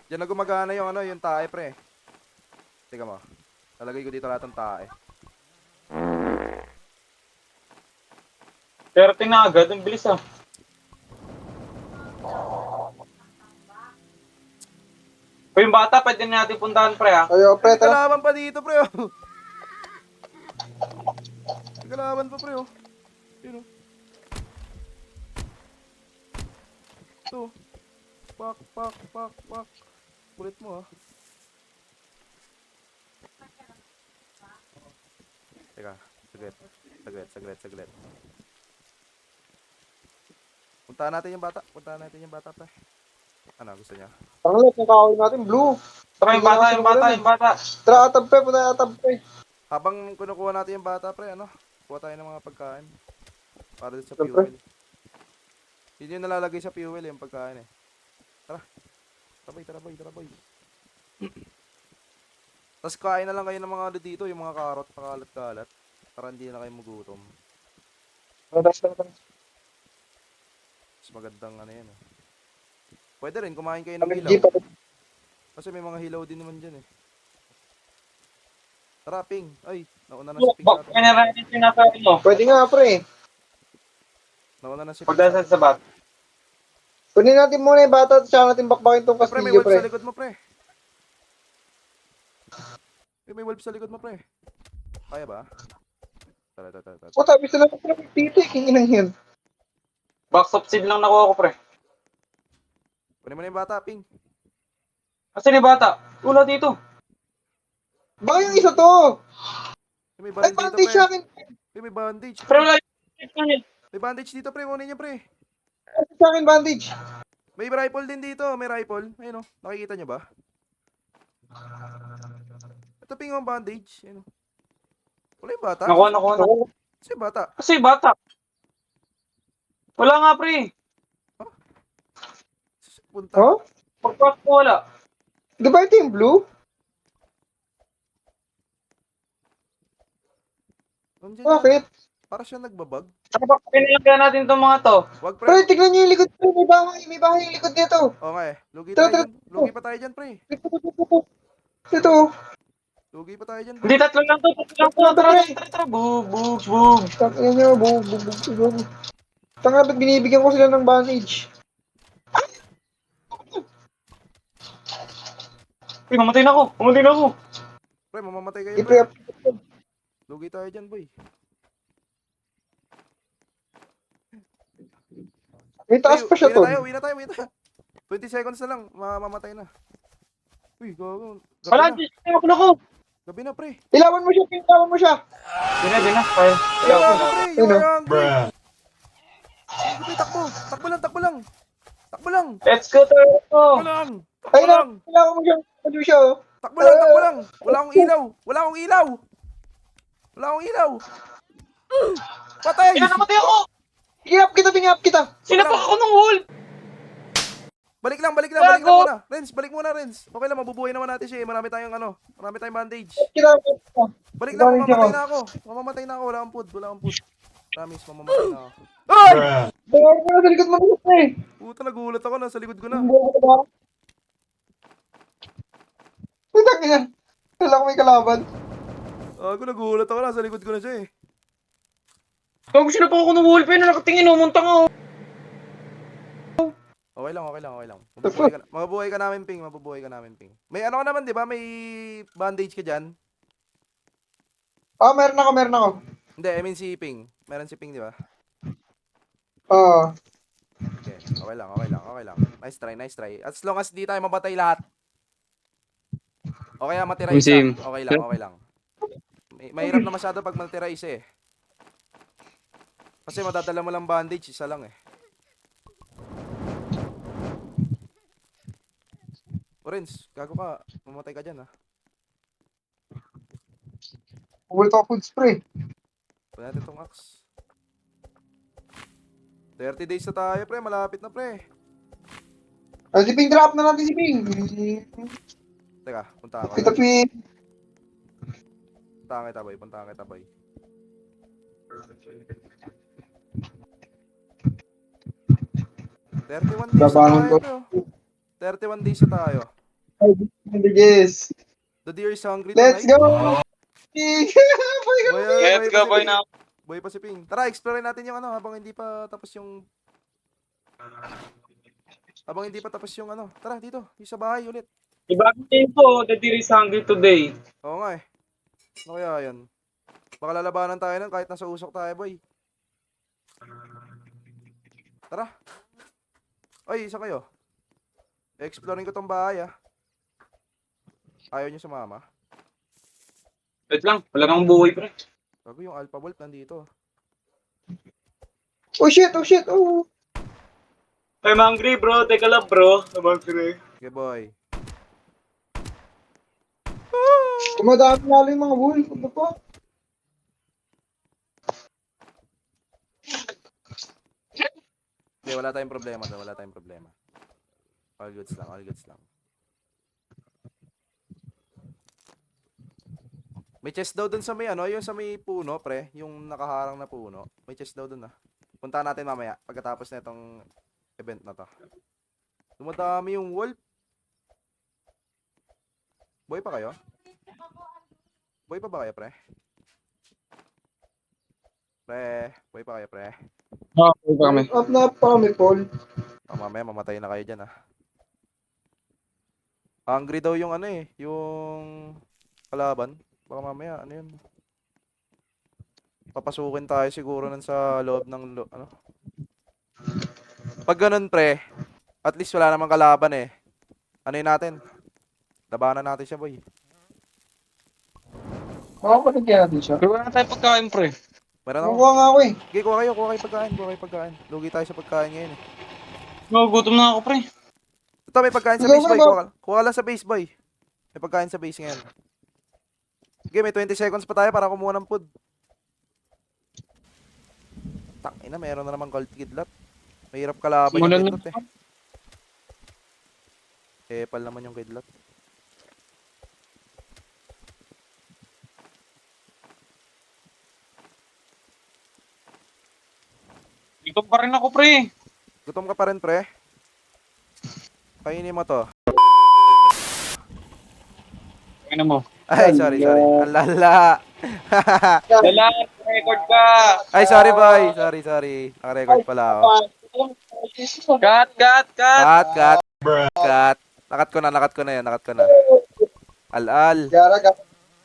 Diyan na gumagana yung yung tae, pre. Teka mo. Lalagay ko dito lahat ng tae. 30 na agad, ang bilis ah. O yung bata, pwede na natin puntahan pre ah. Ayo, pre, May tara. kalaban pa dito, pre, oh. May kalaban pa, pre, oh. Yun, oh. Ito. Pak. Kulit mo, ah. Teka, saglit. Puntahan natin yung bata, pre. Ano, gusto niya? Ang lahat ng kahoy natin, blue. Tara yung bata. Tara, atab, pre, punta atab, pre. Habang kinukuha natin yung bata, pre, kuha tayo ng mga pagkain. Para sa Siyempre. fuel. Yun yung nalalagay sa fuel, yung pagkain eh. Tara boy. Tapos kain na lang kayo ng mga dito, yung mga karot, pakalat-kalat. Para hindi na kayo magutom. Mas magandang yan eh. Pwede rin, kumain kayo ng hilaw. Kasi may mga hilaw din naman dyan eh. Tara, Ping. Ay, nauna na si Ping natin. Kaya na rin sinasabi mo. Pwede nga, pre. Nauna na si Ping. Pagdasal sa bat. Kunin natin muna yung bata at saka natin bakbakin tong Pre, may kastilyo, wolf pre. sa likod mo, pre. May wolf sa likod mo, pre. Kaya ba? Tara. O, tabi sila ng pre, titik, hinginang yun. Box of seed lang nakuha ko pre. Kunin mo na yung bata, Ping. Kasi ni bata, wala dito. Baka yung isa to. May Ay, bandage dito, bandage pre. sa akin. May bandage. Pre, wala dito. May bandage dito, pre. Kunin niyo, pre. Bandage sa akin, bandage. May rifle din dito. May rifle. Ayun o. Nakikita niyo ba? Ito, Ping, ang bandage. Ayun o. Wala yung bata. Nakuha. Kasi yung bata. Kasi bata. Wala nga pre. Punta. Oh? Pagpasok ko wala. Di ba ito yung blue? Nandiyan Bakit? Para siya nagbabag. Pinilagyan natin itong mga to. Wag, pre. Pre, tignan niyo yung likod. Pre, may bahay yung likod nito. Oo nga eh. Lugi Tara, tayo tara. dyan. Lugi pa tayo dyan, pre. Ito. Lugi pa tayo dyan, pre. Hindi, tatlo lang to. Tara. Bug. Tangina niyo, bug. Tanga, ba't binibigyan ko sila ng bandage? Uy, mamatay na ako. Pre, mamamatay kayo, Di, pre. pre. Lugi tayo dyan, boy. May taas pa siya to. Uwi na tayo. 20 seconds na lang. Mamamatay na. Uy, gago. Wala, Gabi na. ako na ko. Gabi na, pre. Ilawan mo siya, ilawan mo siya. Di na. Kaya. Ay, gago, pre. You Ano? are hungry. Sige, pre, takbo. Takbo lang, takbo lang. Takbo lang. Let's go, Tayo. Takbo lang. Takbo Ay, lang. ilawan mo siya. Ilawan mo siya, oh. Takbo lang, takbo lang. Wala akong ilaw. Wala akong ilaw. Wala akong ilaw. Patay. Namatay ako! Pinap kita. Sinapak ako ng wall! Balik lang muna. Balik muna, Renz. Okay lang, mabubuhay naman natin siya. Marami tayong bandage. Kita. Balik lang, Balik ako. Mamamatay na ako. Wala akong food. Promise, mamamatay na ako. Ay! Bawa mo na sa likod mo eh. Puta, nagulat ako. Nasa likod ko na. Putang ina. Wala ko may kalaban. Nagulat ako. Nasa likod ko na siya eh. Gago, sinapak ako ng wall, pero nakatingin, umuntang ako. Okay lang. Mabubuhay ka namin, Ping. May ano ka naman, di ba? May bandage ka dyan? Meron ako. Hindi, I mean si Ping. Meron si Ping, di ba? Oo. Okay, okay lang. Nice try. As long as di tayo mabatay lahat. Okay lang, matira isa. Same. Okay lang. Mahirap na masyado pag matira isa eh. Kasi madadala mo lang bandage, isa lang eh. Orange, gago ka. Mamatay ka dyan ha. Pull to food spray. Pwede natin itong axe. 30 days na tayo, pre. Malapit na, pre. Si Ping, drop na natin si Ping. Teka, punta ako. Ito, Ping. Punta kita, boy. $31 days na Labanan tayo, ko. pre. 31 days na tayo. Yes. The deer is hungry Let's tonight. go. Ping. Let's go, boy, na. Boy pa si Ping. Tara, explore natin yung ano habang hindi pa tapos yung Tara, dito. Yung sa bahay ulit. Ibang tempo, the deer is hungry today. Oo nga eh. Ano kaya yan? Baka lalabanan tayo nun kahit nasa usok tayo, boy. Tara. Ay, isa kayo. Exploring ko tong bahay, ah. Ayaw nyo sumama. Wait lang, wala kang buhay, pre. Bago yung Alpha Bolt nandito. Oh shit. Oh. I'm hungry, bro. Teka lang, bro. I'm hungry. Okay, boy. Kumadami na lang yung mga bull. Ano pa? Hindi, wala tayong problema doon. All goods lang. May chest daw dun sa may yung sa may puno, pre. Yung nakaharang na puno. May chest daw dun, ah. Puntahan natin mamaya, pagkatapos na itong event na to. Dumadami yung wolf. Boy pa kayo? Boy pa ba kayo, pre? Boy pa kayo, pre? Okay pa kami. Up na pa kami, Paul. Mamaya, mamatay na kayo dyan, ah. Hungry daw yung yung kalaban. Baka mamaya, yun. Papasukin tayo siguro nun sa loob ng, Pag ganun, pre, at least wala namang kalaban eh. Ano yun natin? Labanan natin siya, boy. Makakapanig kaya natin siya. Pero wala na tayo pagkain, pre. Meron ako. Kukuha nga ako eh. Okay, kuha kayo pagkain. Lugi tayo sa pagkain ngayon eh. Magugutom na ako, pre. Ito, may pagkain sa base, boy. Kuha ka lang sa base, boy. May pagkain sa base ngayon. Okay, may 20 seconds pa tayo para kumuha ng food. Tangina, meron na naman gold kidlat. Mahirap kalaban yung Simulan kidlat eh. Epal naman yung kidlat. Gutom pa rin ako, pre. Gutom ka pa rin, pre. Kainin mo to. Ano mo? Ay, sorry. Alala. Wala, record ka. Ay, sorry, boy. Sorry. Naka-record pala ako. Cut. Cut. Nakat ko na yan. Al. Yara ka.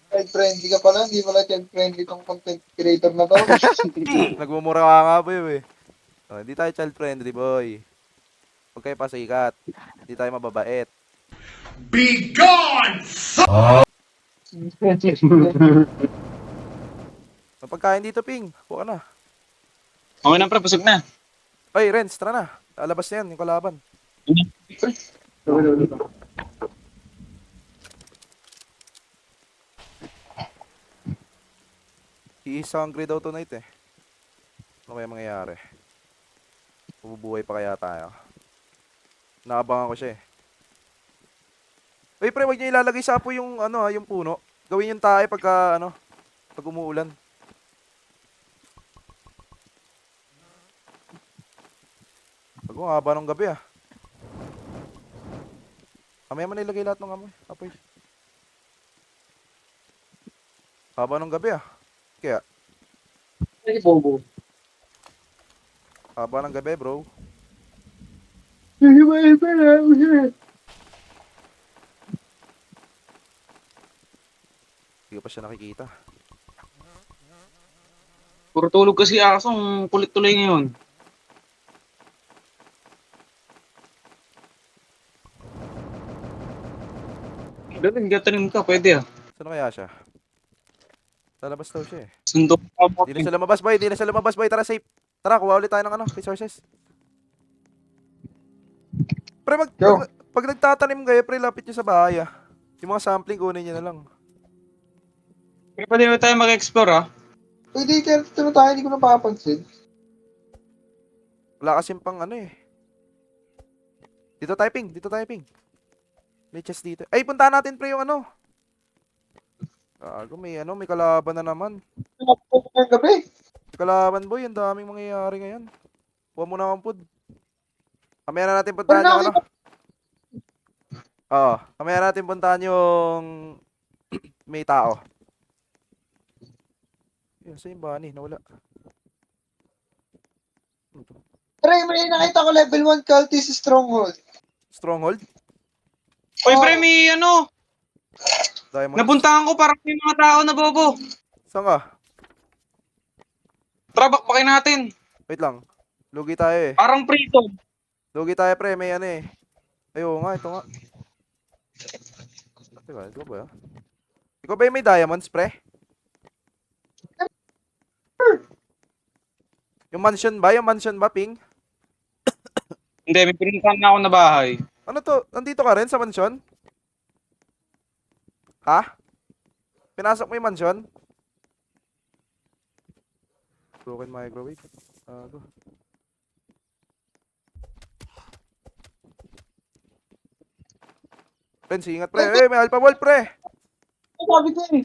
Child friendly ka pala. Hindi pala child friendly tong content creator na to. Nagmumura ka nga, boy. Hindi tayo child friendly, boy. Huwag kayo pasikat. Hindi tayo mababait. Be gone! May pagkain dito, Ping. Kuha ka na. Okay na pre, busog na. Ay, Renz, tara na. Lalabas na yan, yung kalaban. He is hungry daw tonight eh. Ano kaya mangyayari? Bubuhay pa kaya tayo? Naabangan ko siya eh. Uy, pre, wag niyo ilalagay sa apo yung ano ha, yung puno. Gawin yung tae pagka ano, pag umuulan. Pag haba ng gabi ah. Mamaya mo na ilagay lahat ng amoy. Apoy. Haba ng gabi ah. Kaya, Ay, bobo. haba ng gabi bro. Hindi ko pa siya nakikita. Puro tulog kasi aso, ang kulit tuloy ngayon. Ganun, gatanin ka, pwede ah. Saan kaya siya? Lalabas daw siya eh. Sundo ka mo. Di na siya lumabas boy, di na siya lumabas boy. Tara safe. Tara, kuha ulit tayo ng ano, resources. Pre, Go. pag nagtatanim kayo, pre, lapit nyo sa bahay ah. Yung mga sampling, kunin nyo na lang. Pwede na tayo mag-explore ah. Pwede ka, ito na tayo, hindi ko napapansin. Wala kasing pang ano eh. Dito typing, dito typing. May chest dito. Ay, puntahan natin pre yung ano. Gago, may ano, may kalaban na naman. Ang gabi. May kalaban boy, ang daming mangyayari ngayon. Kuha mo na ang food. Kamaya na natin puntahan yung ano. Oo, kamaya natin puntahan yung may tao. Yun, saan yung bunny? Nawala. Ano to? Pre, may nakita ko level 1 cultist stronghold. Stronghold? Uy Oh. pre, may ano, Diamond? napuntahan ko parang may mga tao na bobo. Saan ka? Tara, bakbakin natin. Wait lang. Lugi tayo eh. Parang prison. Lugi tayo pre, may ano eh. Ay, oo nga, ito nga. Teka, ito ba yun? Ikaw ba yung may diamonds pre? Yung mansion ba? Yung mansion ba, Ping? Hindi, may pinuntahan na ako na bahay. Ano to? Nandito ka rin sa mansion? Ha? Pinasok mo yung mansion? Broken microwave. Ano? Friends, ingat pre. Eh, may alpha wall pre. Sabi ko eh.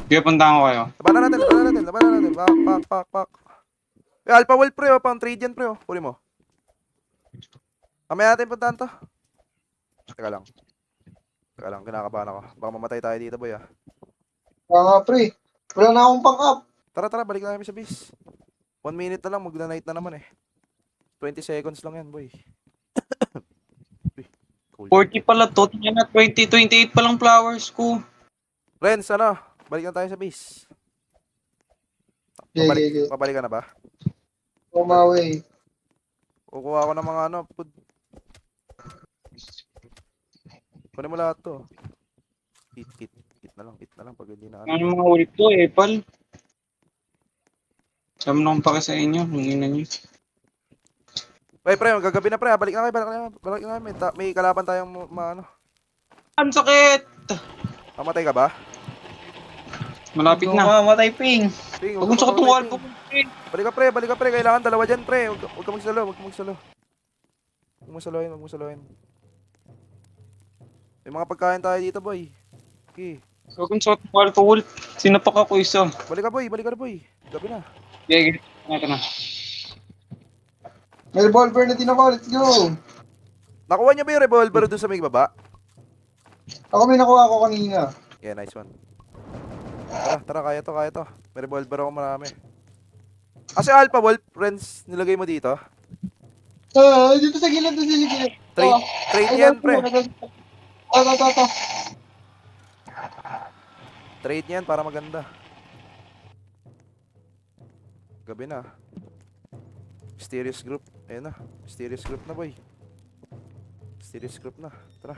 Sige, puntahan ko kayo. Labanan natin, labanan natin, labanan natin. Pak. Eh, alpha wall pre, oh. Pang trade yan pre, oh. Puli mo. Kamaya natin puntahan to. Teka lang, kinakabahan ako. Baka mamatay tayo dito, boy, ah. Nga pre. Wala na akong pang-up. Tara, balik na kami sa base. 1 minute na lang, magna-night na naman eh. 20 seconds lang yan, boy. Uy, cold. 40 pala to, tingnan na 20, 28 pa lang flowers ko. Renz, ano? Balik na tayo sa base. Okay. Pabalik ka na ba? Umawi. Kukuha ako ng mga ano, food. Kunin mo lahat to. Hit na lang pag hindi na ano. Ano mga ulit to, Epal? Sabi na akong pake sa inyo, hingin na nyo. Uy, pre, gagabi na pre, balik na kayo. May kalaban tayong ano. Ang sakit! Mamatay ka ba? Malapit na. Mamatay ping. Ping, Huwag mong sakot ng wall po. Balik ka pre, kailangan dalawa dyan pre. Huwag ka magsalo. Huwag mo salohin. May mga pagkain tayo dito, boy. Okay. Huwag mong sakot ng wall po, Wolf. Sinapak ako isa. Balik ka na, boy. Gabi na. Okay, ito na. May revolver na din ako. Let's go. Nakuha niyo ba yung revolver doon sa may baba? Ako may nakuha ko kanina. Yeah, nice one. Tara, kaya to. May revolver ako marami. Kasi Alpha Wolf, friends, nilagay mo dito. Dito sa gilid. Trade yan, pre. Ito. Trade yan para maganda. Gabi na. Mysterious group. Ayun na. Mysterious group na, boy. Series group na. Tara.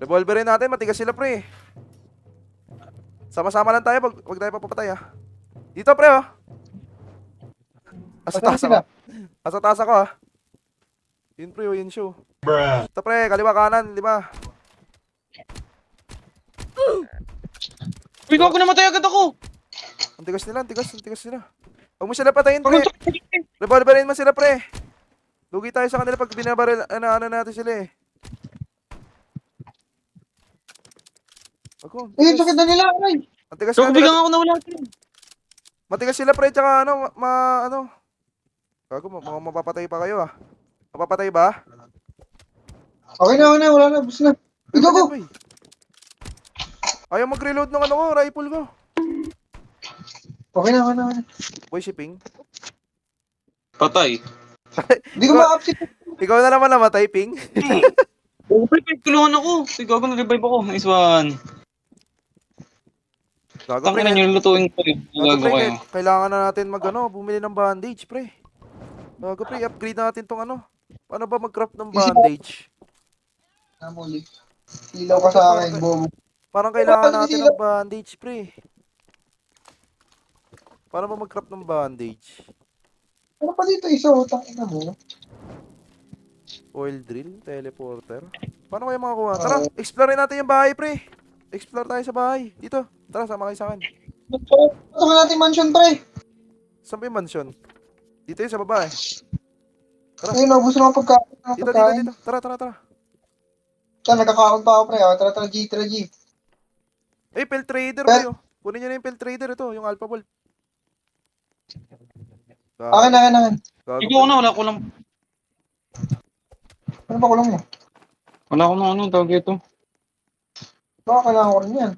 Revolverin natin, matigas sila pre. Sama-sama lang tayo, wag tayo papapatay ah. Dito pre oh. Asa taas ako. Asa taas ako ah. Yun pre oh, yun show. Ito pre, kaliwa kanan, 5. Uy, gago, namatay agad ako. Ang tigas nila, ang tigas nila. Huwag mo sila patayin pre. Revolverin mo sila pre. Lugi tayo sa kanila pag binabaril, ano natin sila eh. Ako, Eh, sakit na nila, Aray. ang tigas Gago, nila. biglang ako nawala. Matigas sila pre, tsaka ano, ano. Gago, mapapatay pa kayo ah. Mapapatay ba? Okay na, wala na, bus na. Uy, gago. Ay. Ayaw mag-reload ng ano ko, rifle ko. Okay na. Boy shipping. Patay. Hindi ko ma-upsit. Ikaw na naman namatay, ping. Oh, pre, tulungan ako. Uy, gago, na-revive ako. Nice one. Gago pre, Tangina nyo, lutuin ko yun. gago Gago pre, kayo. kailangan na natin bumili ng bandage, pre. Gago pre, upgrade natin tong ano. Paano ba mag-craft ng bandage? Namuli. Ilaw ka sa akin, bobo. Parang kailangan natin ng bandage, pre. Paano ba mag-craft ng bandage? Ano pa dito isa, utang ina mo? Oil drill, teleporter. Paano kayo makakuha? Tara, explore natin yung bahay, pre. Explore tayo sa bahay. Dito. Tara, sama kayo sa akin. Ito ka natin mansion, pre. Saan ba yung mansion? Dito yun, sa baba eh. Ayun, naubos na ang pagkain. Dito. Tara. Tara, nagkakaon pa ako, pre. Tara, G. Eh, Pel Trader, pre. Oh. Kunin nyo na yung Pel Trader ito, yung Alpha Bolt. Akin. Gago, Ikaw na, wala ko lang. Ano ba kulong mo? Wala ko na ano, tawag ito. Baka kailangan ko rin yan.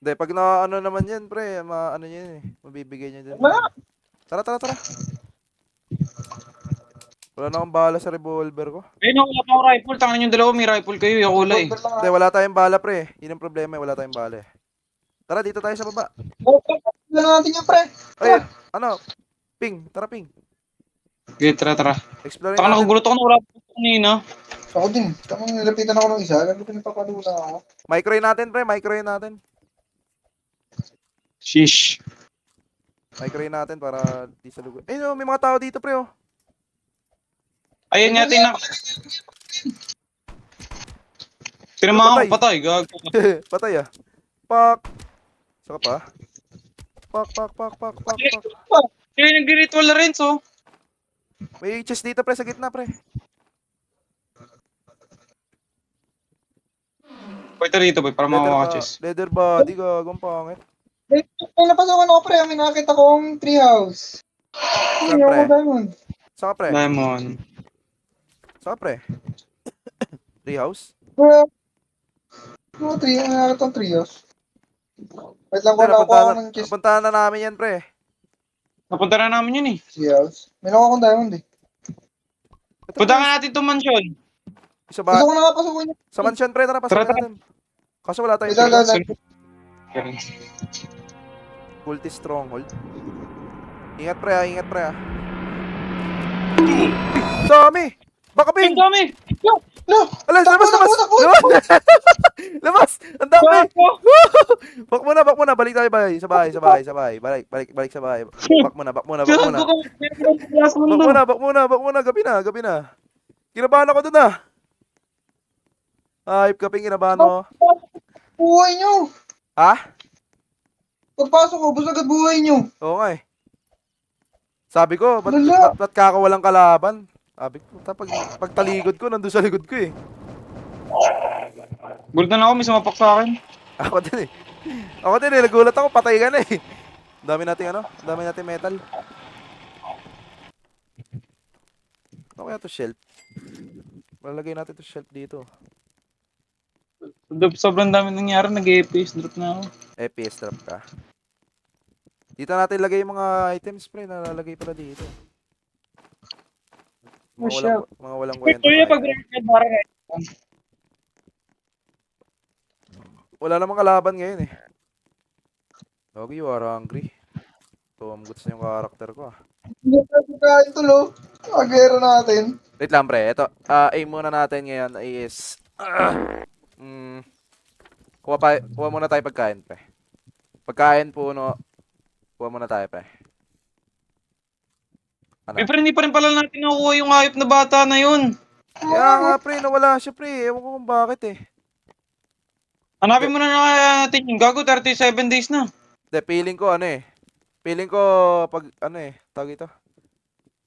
Hindi, pag na ano naman yan, pre, ano yan eh. Mabibigay nyo dyan. Wala. Tara. Wala na akong bala sa revolver ko. Ayun, wala pa ako rifle. Tangan yung dalawa, may rifle kayo. Yung kulay. Burger lang, Hindi, wala tayong bala, pre. Yun ang problema, wala tayong bala eh. Tara, dito tayo sa baba. Wala natin yung pre. Ay, ano? Ping, tara ping. Okay, tara. Explore Taka natin. nakagulot ako na wala pa kanina. Ako din. Tapos nilapitan ako ng isa. Alam ko napapadula ako. Micro natin, pre. Micro natin. Sheesh. Micro natin para di sa lugar. Eh, no, may mga tao dito, pre, oh. Ayun nga, tinak. Tinamahan ko, patay. Gago. Patay ah. Pak. Saka pa. Pak. Kaya nag-ritual na rin, so. May chest dito, pre, sa gitna, pre. Pwede rito, boy, para makawa chest. Leather body, gagawang pangit. May napasawan ako, pre. May nakakita kong treehouse. Saan, Ay, pre? ako diamond. Saka, pre. Lemon. Saka, pre. Treehouse? Bro. Ano, nakakita kong treehouse. Wait lang ko na ako ng chest. Napuntahan na namin yan, pre. Napunta na namin yun eh. Treehouse. May nakuha kong diamond eh. Ito, Punta pre. nga natin itong mansion. Sa, Gusto ko na nga pasukin niya. sa mansion, pre. Tara, pasakin Tara. natin. Kaso wala tayong Wait lang. Cultist stronghold. Ingat, pre, ah. Ingat, pre, ah. Dami! Baka, Ang ping! dami! No! Alas, labas! Takbo! Labas! Ang dami! Takbo! Bak muna. Balik tayo sa bahay. Balik sa bahay. Bak muna. Gago ka! Bak muna. Gabi na. Kinabahan ako dun ah. Hype ka, ping, kinabahan mo. Buhay nyo! Ha? Pagpasok ko, bus agad buhay nyo. Oo nga eh. Sabi ko, Lala. ba't kakawalang kalaban? Sabi ko, pag taligod ko, nandun sa likod ko eh. Gulat na ako, may sumapak sa akin. Ako din eh. Nagulat ako, patay ka na eh. Ang dami nating metal. Ano kaya to shelf? Lalagay natin to shelf dito. Sobrang dami nangyari, nag-FPS drop na ako. FPS drop ka. Dito natin lagay yung mga items, pre. Nalalagay pala dito. Mga walang kwenta. Wala namang kalaban ngayon eh. Logi, you are hungry. Tumguts na yung karakter ko ah. Hindi ka pagkain tulo. Agero natin. Wait lang, pre. Ito, aim muna natin ngayon is... kuha muna tayo pagkain, pre. Pagkain, puno. Kuha muna tayo, pre. Ano? Pero hindi pa rin pala natin nakukuha yung hayop na bata na yun. Kaya nga, pre. Nawala siya, pre. Ewan ko kung bakit, eh. Hanapin mo na natin yung gago, 37 days na. Hindi, feeling ko, ano eh. Feeling ko, pag, ano eh, tawag ito.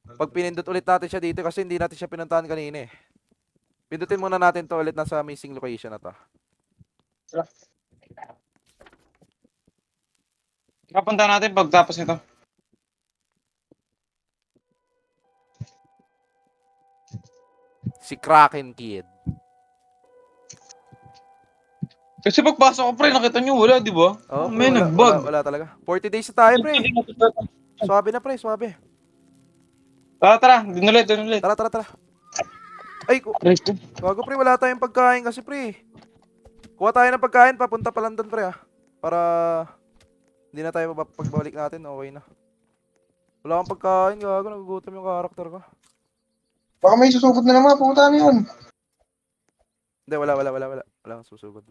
Pag pinindot ulit natin siya dito kasi hindi natin siya pinuntahan kanina eh. Pindutin muna natin to ulit nasa missing location na to. Kapunta natin pagtapos nito. Si Kraken Kid. Kasi pagpasok ko pre, nakita nyo wala, di ba? Oh, May wala, nag-bug. wala talaga. 40 days na tayo, pre. Swabe na, pre. Swabe. Tara, dinulit. Tara, tara, tara. Ay, bago, pre. Wala tayong pagkain kasi, pre. Kuha tayo ng pagkain. Papunta pa lang doon, pre, ah. Para hindi na tayo pagbalik natin. Okay na. Wala kang pagkain, gago. Nagugutom yung karakter ko. Baka may susugod na naman, puta na yun. Hindi, wala. Walang susugod.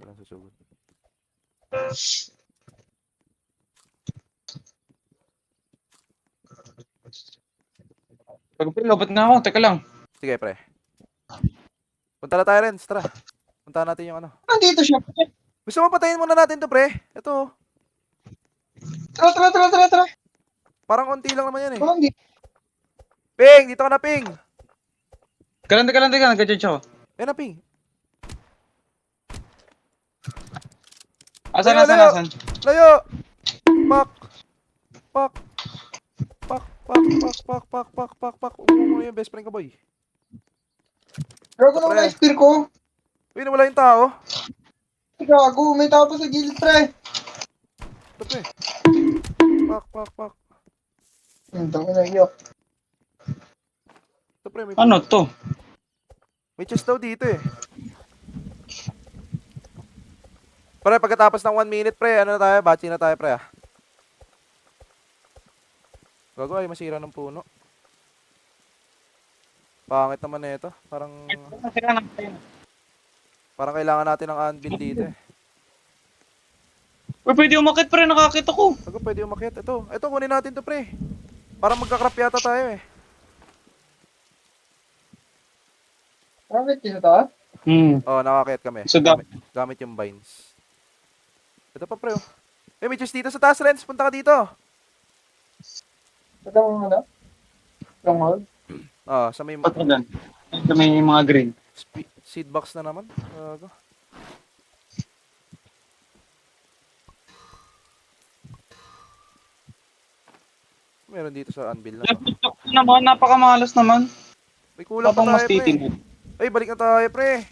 Pag pre, lobat na ako, teka lang. Sige, pre. Punta na tayo, Renz. Tara. Punta natin yung ano. Nandito siya. Gusto mo patayin muna natin to, pre? Ito. Tara. Parang konti lang naman yan eh. Parang di. Ping! Dito ka na, Ping! Kalan, nagka-judge ako. Yan na, Ping. Asan? Layo! Pak! Umuha mo yung best friend ka, boy. Gago na wala spear ko. Uy, nawala yung tao. Gago, may tao pa sa gilid, pre. Ito, pre. Pak. Tang ina iyo. Ito, pre. Ano to? May chest daw dito eh. Pre, pagkatapos ng 1 minute, pre, ano na tayo? Bachi na tayo, pre, ah. Gago, ay masira ng puno. Pangit naman na ito. Parang kailangan natin ng anvil dito eh. Uy, pwede umakit pre, nakakita ko. Gago, pwede umakyat. Ito, kunin natin to, pre. Parang magkakrap yata tayo eh. Bakit kinata? Oh, nakakyat kami. So, Gamit yung vines. Ito pa, pre, oh. Eh, may chest dito sa taas, Renz. Punta ka dito. Ito mo ano? Stronghold? Ah, sa may Ba't mo doon? Ito may mga green. seed box na naman. Gago. Meron dito sa anvil na to. Laptop naman, napakamalas naman. May kulang pa Habang mas tayo, pre. titingin. Ay, balik na tayo, pre.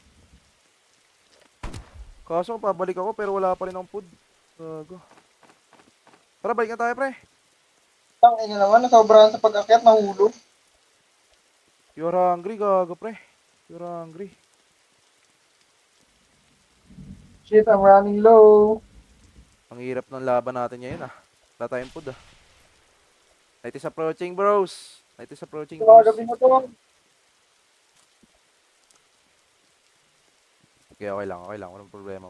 Kaso, pabalik ako pero wala pa rin ang food. Gago. Tara, balik na tayo, pre. Tang ina naman, nasobrahan sa pag-akyat, nahulog. You're hungry, gago, pre. You're hungry. Shit, I'm running low. Ang hirap ng laban natin ngayon, ah. Wala tayong food, ah. Night is approaching, bros. Night is approaching, bros. Gabi na to. Okay lang. Walang problema.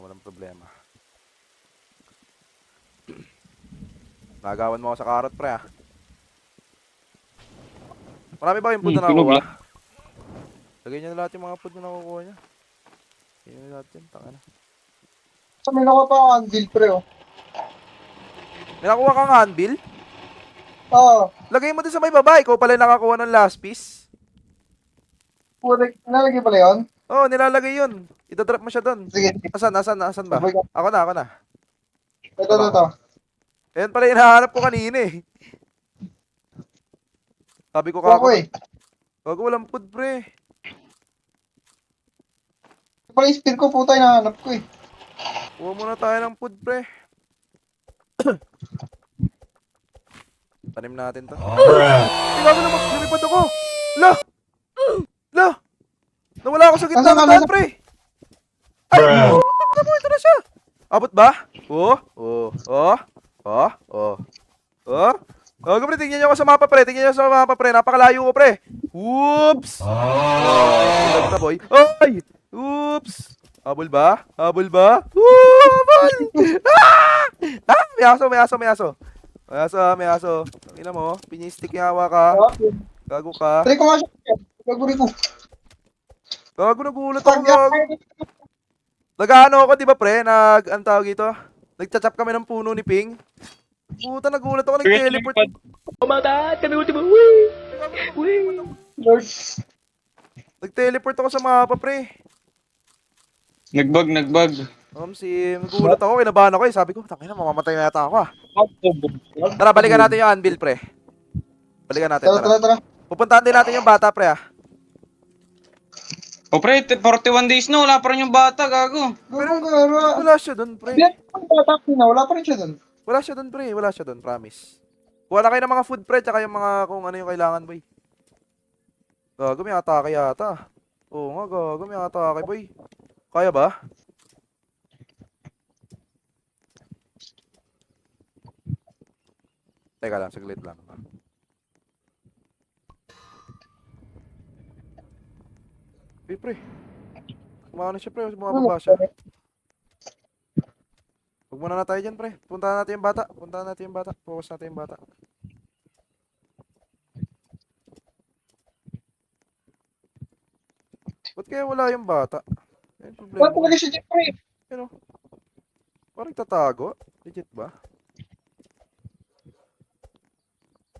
Nagawan mo ako sa carrot, pre, ah. Marami ba yung food na Tunog nakuha? Lagay niyo na lahat yung mga food na nakukuha niya. Lagay niyo na lahat yan, tanga na. So, may nakuha pa ako anvil, pre, oh. May nakuha kang anvil? Oo. Lagay mo din sa may baba. Ikaw pala yung nakakuha ng last piece. Putik, nalagay pala yun? Oo, nilalagay yun. Itadrop mo siya doon. Sige. Asan ba? Ako na. Ito. Ayan pala yung hinahanap ko kanina eh. Sabi ko Ako kako. eh. Wag walang food, pre. Ito pala yung spear ko, puta, hinahanap ko eh. Kuha muna tayo ng food, pre. Tanim natin to. Ay, gago na lumipad ako. La! Nawala ako sa gitna ng daan, pre. Ay! Ito na siya. Abot ba? Gago, pre. Tingnan nyo ako sa mapa, pre. Tingnan nyo sa mapa, pre. Napakalayo ko, pre. Whoops! Bulag na, boy. Ay! Oops! Habol ba? Habol ba? Habol! Ah! Ah! May aso, may aso, may aso. May aso, may aso. Tingnan mo, pinistik yung hawa ka. Gago ka. Try ko nga siya. Gagawin ko. Gago, nagulat ako, gago. Nag-ano ako, di ba, pre? Ang tawag ito? Nagchat-chap kami ng puno ni Ping. Puta, nagulat ako, nag-teleport. Lord. Nag-teleport ako sa mapa, pre. Nagbag. Nagulat ako, kinabahan ako eh. Sabi ko, tangina, mamamatay na yata ako ah. Tara, balikan natin yung anvil, pre. Balikan natin, tara. Tara. Pupuntahan din natin yung bata, pre ah. O pre, 41 days na, wala pa rin yung bata, gago. Gara. Wala siya dun, pre. Bilang ang bata na, wala pa rin siya doon. Wala siya dun, pre. Wala siya dun, promise. Kuha na kayo ng mga food, pre, tsaka yung mga kung ano yung kailangan, boy. Gago, may atake yata. Oo nga, gago, may atake, boy. Kaya ba? Teka lang, saglit lang. Pre. Kumano siya, pre. Bumababa siya. Huwag muna na tayo dyan, pre. Puntahan natin yung bata. Focus natin yung bata. Ba't kaya wala yung bata? Ayun, problema. Wala talaga siya dyan, pre. Ano? Parang tatago. Legit ba?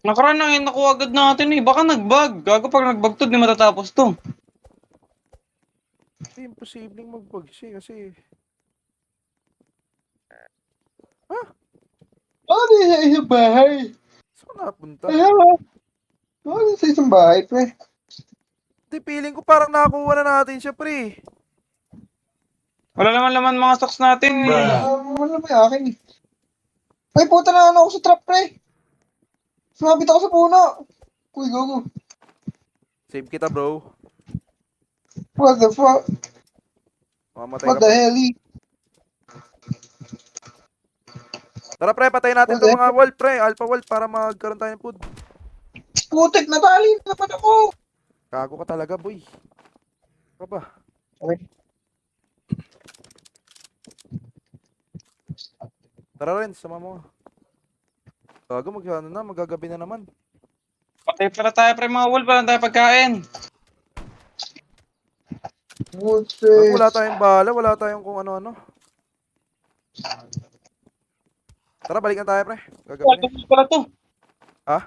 Nakaraan na yun, nakuha agad natin eh. Baka nagbag. Gago pag nagbag to, di matatapos to. Hindi, imposibleng mag-bug siya kasi... Ano sa isang bahay? Saan napunta? Ano sa isang bahay, pre? Hindi, feeling ko parang nakakuha na natin siya, pre. Wala naman laman mga stocks natin eh. Wala may akin eh. Ay, puta na ano ako sa trap, pre. Sumabit ako sa puno. Uy, gogo. Save kita, bro. What the fuck? Mamatay What ka the pa. hell? Tara, pre, patayin natin Okay. itong mga wolf, pre. Alpha wolf para magkaroon tayo ng food. Putik, natali naman ako. Kago ka talaga, boy. Ka ba? Okay. Tara rin, sama mo. Gago, magagabi na naman. Patay pala tayo pre mga wolf, wala tayo pagkain. Gago, Putik. wala tayong bala, wala tayong kung ano-ano. Tara, balikan tayo, pre. Gagabi Alpha na. wolf pala to. Ha?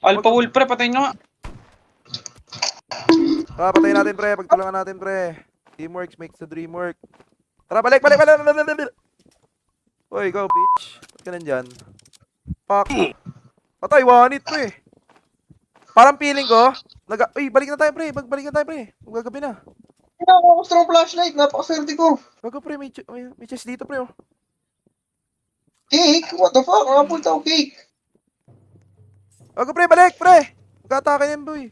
Alpha wolf pre, patay nyo nga. Tara, patayin natin, pre. Pagtulungan natin, pre. Teamwork makes the dream work. Tara, balik! Uy, go, bitch. Ba't ka nandyan? Fuck. Patay, one hit, pre. Parang feeling ko, uy, balik na tayo, pre. Balik na tayo, pre. Magagabi na. Kailangan ko strong flashlight. Napakaswerte ko. Gago, pre. May chest dito, pre, oh. Cake? What the fuck? Nakapunta ako cake. Gago, pre. Balik, pre. Magkatake yan, boy.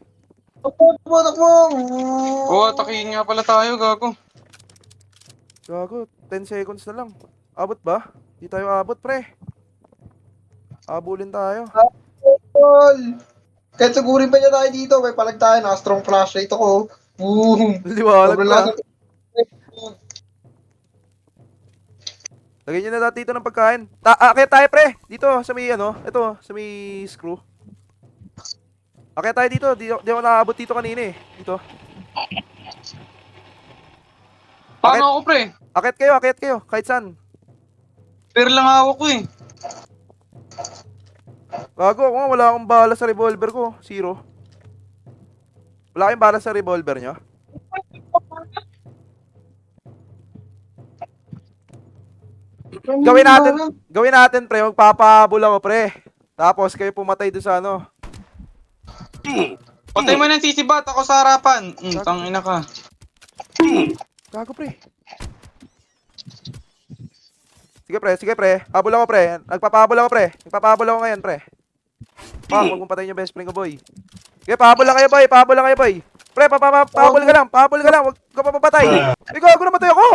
Takbo. Oo, atakihin nga pala tayo, gago. Gago, 10 seconds na lang. Abot ba? Di tayo abot, pre. Abulin tayo. Tol. Kahit sugurin pa niya tayo dito, may palag tayo, naka-strong flashlight ako. Boom. Liwalag Sobrang ka. lakas. Lagyan nyo na natin dito ng pagkain. Akit tayo, pre. Dito, sa may, ito, sa may screw. Akit tayo dito. Di ako nakaabot dito kanina eh. Dito. Paano ako pre? Akit kayo. Kahit saan. Pero lang hawak ko eh. Gago, ako nga, wala akong bala sa revolver ko. Zero. Wala kayong bala sa revolver nyo? Gawin natin, pre. Magpapahabol ako, pre. Tapos kayo pumatay doon sa ano. Patay mo ng sisibat, ako sa harapan. Tangina ka. Gago, pre. Sige, pre. Habol ako, pre. Nagpapahabol ako, pre. Nagpapahabol ako ngayon, pre. Huwag mong patayin yung best friend ko, boy. Sige, pahabol lang kayo, boy. Pre, pahabol ka lang. Huwag ka papapatay. Ay, gago, namatay ako.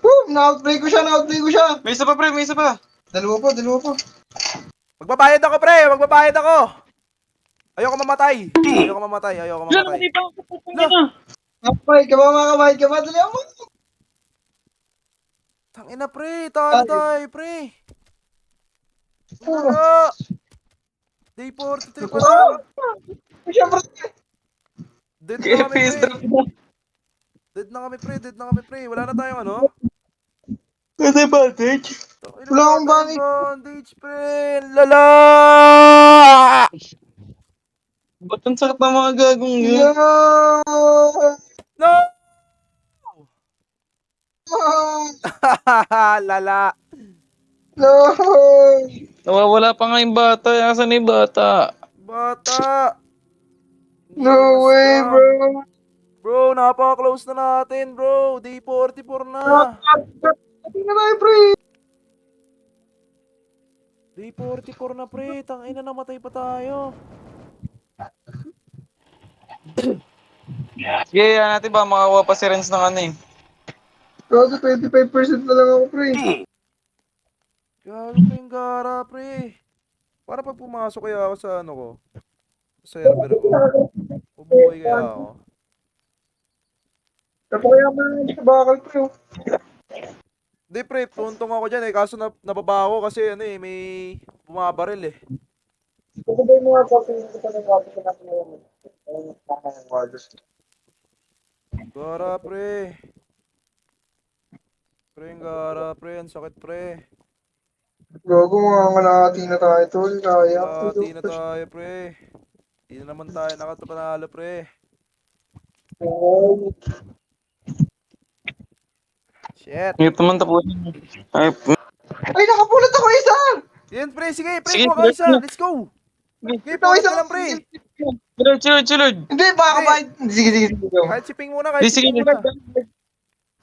Boom! Na-outplay ko siya. May isa pa pre, may isa pa. Dalawa pa. Magbabayad ako, pre! Magbabayad ako! Ayoko mamatay! Ayoko mamatay, ayoko Diyan, mamatay. hindi pa ako pupunta Lo. na. Makakabahid ka ba? Dali mo. Tangina, pre! Talo tayo, pre! Wala! Day 43 pa lang! Siyempre, Dead na kami, FPS pre! drop na. Dead na kami, pre! Dead na kami, pre! Wala na tayong ano? Kasi advantage. Tangina, Wala akong tayong bangit. bandage, pre! Lala! Ba't ang sakit ng mga gagong yun? yeah! No! Lala! No! Nawawala pa nga yung bata. Asan na yung bata? Bata! Hindi No na way, scam. bro! Bro, napaka-close na natin, bro. Day 44 na. Pati na tayo, pre! Day 44 na, pre. Tangina, namatay pa tayo. Sige, yan natin ba makakuha pa si Renz ng ano eh. Gago, 25% na lang ako, pre. Gago pa yung gara, pre. Para pag pumasok kaya ako sa ano ko, sa server ko, ubuhay kaya ako. Napakiyaman na sa bakal, pre. Oh. Hindi, pre. Tuntong ako dyan eh. Kaso nababa ako kasi ano eh, may bumabaril eh. Ito ba yung mga copy ko pa ng copy ko na ngayon? Gara, pre. Pre, yung gara, pre. Ang sakit, pre. Gago, mga kalahati na tayo, tol. Kaya ko. Kalahati na tayo, pre. Hindi na naman tayo nakatapanalo, pre. Shit. Ngayon naman tapusin. Ay, Ay, nakapulot ako isa! Yan, pre. Sige, pre. Sige, Kuha ka isa. sige. Let's go. Okay, Ito, pulot isa! ka lang, pre. Chulod. Hindi, baka Hindi. kahit... Sige. Kahit shipping muna, Di, kahit sige, shipping muna.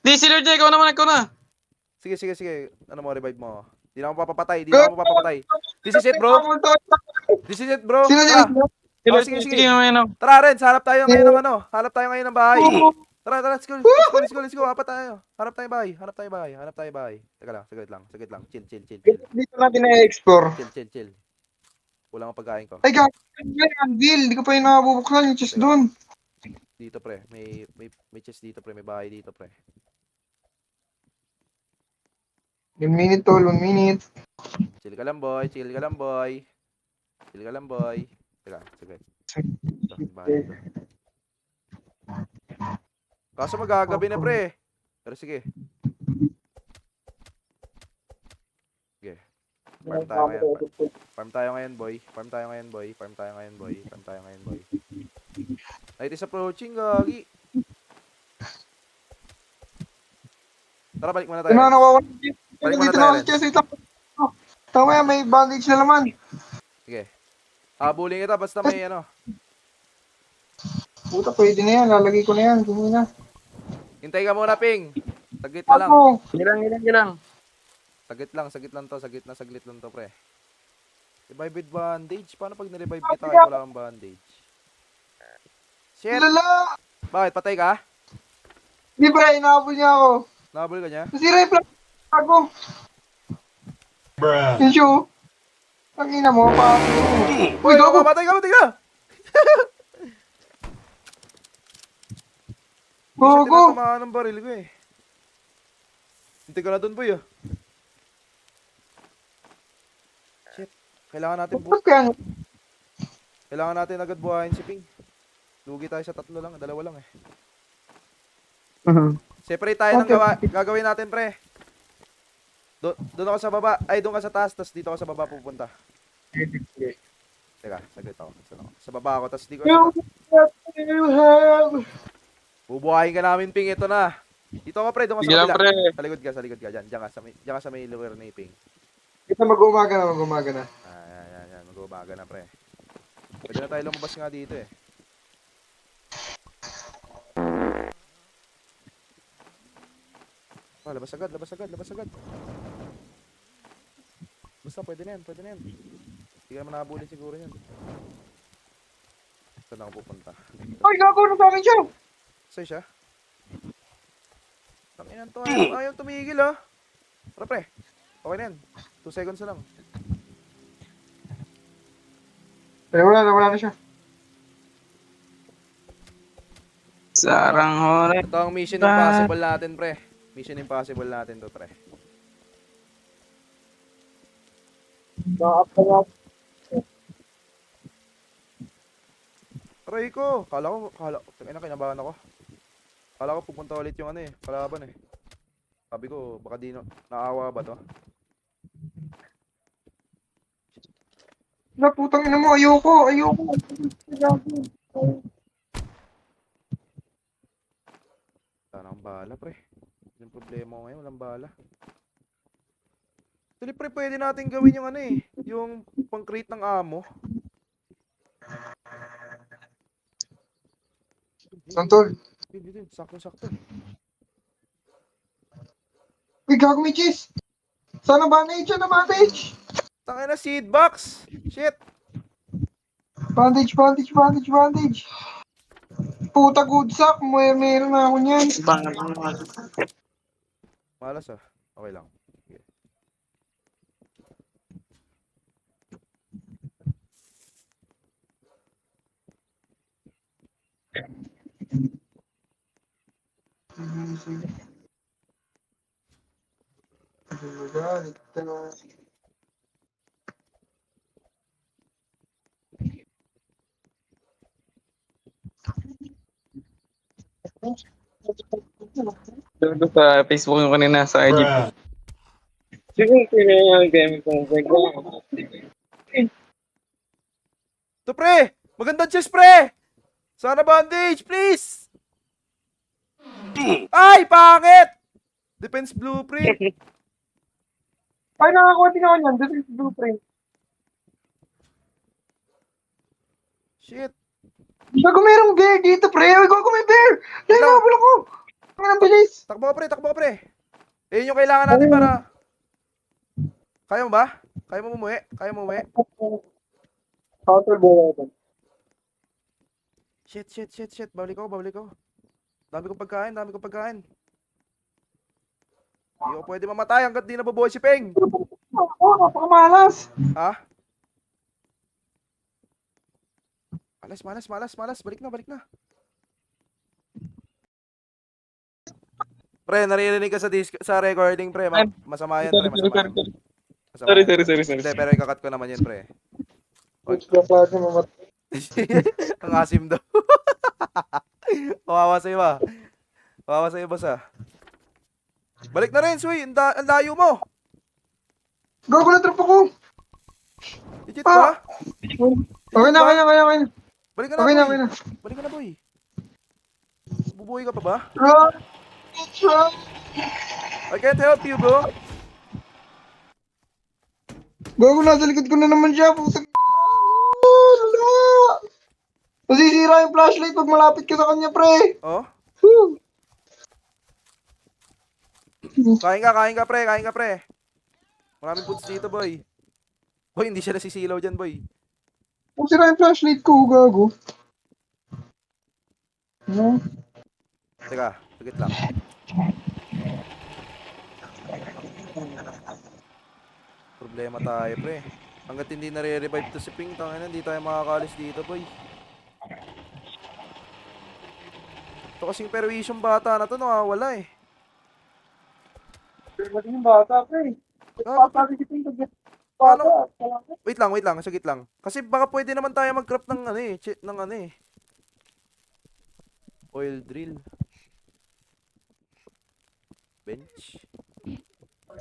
Di, si Lord na, ikaw na. Sige. Ano mo, revive mo. Di na ako mapapatay. This is it, bro. This is it, bro. Sino? Tara. Si Lord, Sige. sige, mamaya na. Tara, Renz. Hanap tayo ngayon ng ano. Hanap tayo ngayon ng bahay. Tara. Let's go. Apat tayo. Hanap tayo bahay. Teka lang. Saglit lang. Chill. Dito natin na-explore. Chill. Kulang ang pagkain ko. Ay, gago. Anvil, hindi ko pa yung nakabubuksan yung chest doon. Dito, pre. May chest dito, pre. May bahay dito, pre. 1 minute, tol. 1 minute. Chill ka lang, boy. Teka, saglit. Ito, may bahay dito. Kaso magagabi na, pre. Pero sige. Farm tayo ngayon, boy. Night is approaching, gagi. Tara, balik muna tayo. Ito na, nawawan. Balik muna Dito tayo, na ako sa Renz. chest. Ito. Tama yan, may bandage na naman. Sige. Habulin kita basta may ano. Puta, pwede na yan. Lalagay ko na yan. Gumi na. Hintay ka muna, Ping. Saglit na lang. Ako. Gilang. Saglit lang to, pre. Revive with bandage. Paano pag nirevive kita kahit wala kang bandage? Shit! Lala. Bakit? Patay ka? Di ba, inaabol niya ako. Nahabol ka niya? Nasira yung plug ako. Yung shoe. Ang ina mo, pa. Uy, gago. Patay ka! Hindi siya Gago. tinatamaan ng baril ko eh. Hintay ka na dun, boy ah. Shit. Kailangan natin agad buhayin si Ping. Lugi tayo sa 2 lang. 2 lang eh. Separate tayo ng gagawin natin, pre. Doon ako sa baba. Ay, doon ka sa taas. Tapos dito ako sa baba pupunta. Teka, saglit ako. Sa baba ako. Tapos dito ako bubuhayin ka namin, Ping. Ito na. Dito ako, pre. Doon ka Sige sa lang, kabila. pre. Sa likod ka. Diyan ka sa may lugar ni Ping. Ito, mag-umaga na. Yan. Mag-umaga na, pre. Pwede na tayo lumabas nga dito eh. Labas agad. Basta, pwede na yan. Hindi ka naman nakabulin siguro yan. Saan ako pupunta? Ay, gago. Ano sa akin siya? Saan siya? Tanginan to. Ayaw tumigil ah. Tara, pre. Okay na yan. 2 seconds na lang. Eh, wala na siya. Sarang hore. Ito ang mission impossible natin, pre. Mission impossible natin to, pre. Aray ko. Tangina, kinabahan ako. Kala ko pupunta ulit yung ano eh, kalaban eh. Sabi ko, baka di naawa ba to? Na, putang ina mo, ayoko. Wala nang bala, pre. Yung problema ko ngayon, walang bala. Actually, pre, pwede natin gawin yung ano eh, yung pang-create ng ammo. Santol. Hindi, sakto-sakto. Uy, gago may cheese. Sana bandage. Tangina, seed box! Shit! Bandage. Puta, good sack. Meron na ako niyan. Bangat. Malas ah. Okay lang. Sige. Doon ko sa Facebook yung kanina sa IG. Bruh. Siguro yung gaming ko. Ito, pre! Magandang chest, pre! Sana bandage, please! Ay, pangit! Defense blueprint. Ay, nakakuha din ako niyan. This is blueprint. Shit. Gago, mayroong bear dito, pre. Uy, gago, may bear. Dahil Ikaw. nabula ko. Ang bilis. Takbo ka, pre. Yun yung kailangan natin para... Kaya mo ba? Kaya mo umuwi? Counter ball. Shit. Balik ko. Dami kong pagkain. Hindi ko pwede mamatay hanggat di nabubuhay si Peng. Oo, napakamalas. Ha? Malas. Balik na. Pre, naririnig ka sa recording, pre. Masama yan, pre. Masama yan. Sorry. Hindi, pero ikakat ko naman yan, pre. Which the klase mamatay. Ang asim daw. Kawawa sa'yo, boss, ah. Balik na rin, Suy. Ang layo mo. Gago na trap ako. Legit ba? Okay na. Balik ka na, Okay boy. na. Balik ka na, boy. Bubuhay ka pa ba? Run. I can't help you, bro. Gago, nasa likod ko na naman siya. Puta. Masisira yung flashlight pag malapit ka sa kanya, pre. Oh? Whew. Kain ka, pre. Maraming foods dito, boy. Boy, hindi siya nasisilaw dyan, boy. Masisira yung flashlight ko, gago. Ano? Teka, sagit lang. Problema tayo, pre. Hanggat hindi nare-revive to si Ping, tangina, hindi tayo makakalis dito, boy. Ito kasing perwisyong bata na to, nakawala eh. Pwede yung bata, pre. Gago, pre. Paano? Wait lang, sagit lang. Kasi baka pwede naman tayo mag-craft ng ano eh, oil drill. Bench.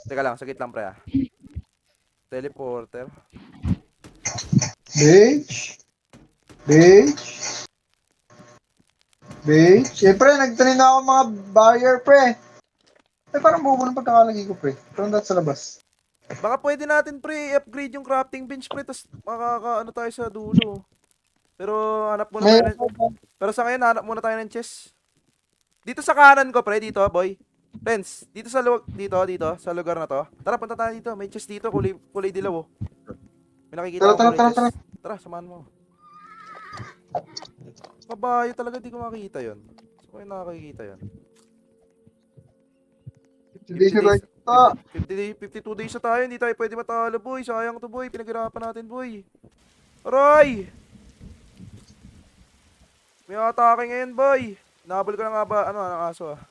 Teka lang, sagit lang, pre, ah. Teleporter. Beach. Siyempre, nagtanim na ako mga barrier, pre. Eh, parang bubo ng pagkakalagay ko, pre. Pero dati sa labas. Baka pwede natin, pre, i-upgrade yung crafting bench, pre, tapos makakaano tayo sa dulo. Pero hanap muna tayo pero sa ngayon, hanap muna tayo ng chest. Dito sa kanan ko, pre, dito, boy. Friends, dito sa lugar na to. Tara, punta tayo dito. May chest dito, kulay dilaw, oh. May nakikita akong kulay Tara. chest. Tara, samahan mo. Kabayo talaga, di ko makikita yun. Saan ko yung nakakikita yun? Today's the right 52 days na tayo, hindi tayo pwede matalo, boy. Sayang to, boy. Pinaghirapan natin, boy. Aray! May atake ngayon, boy. Nabol ko na nga ba? Ano, ang aso, ah.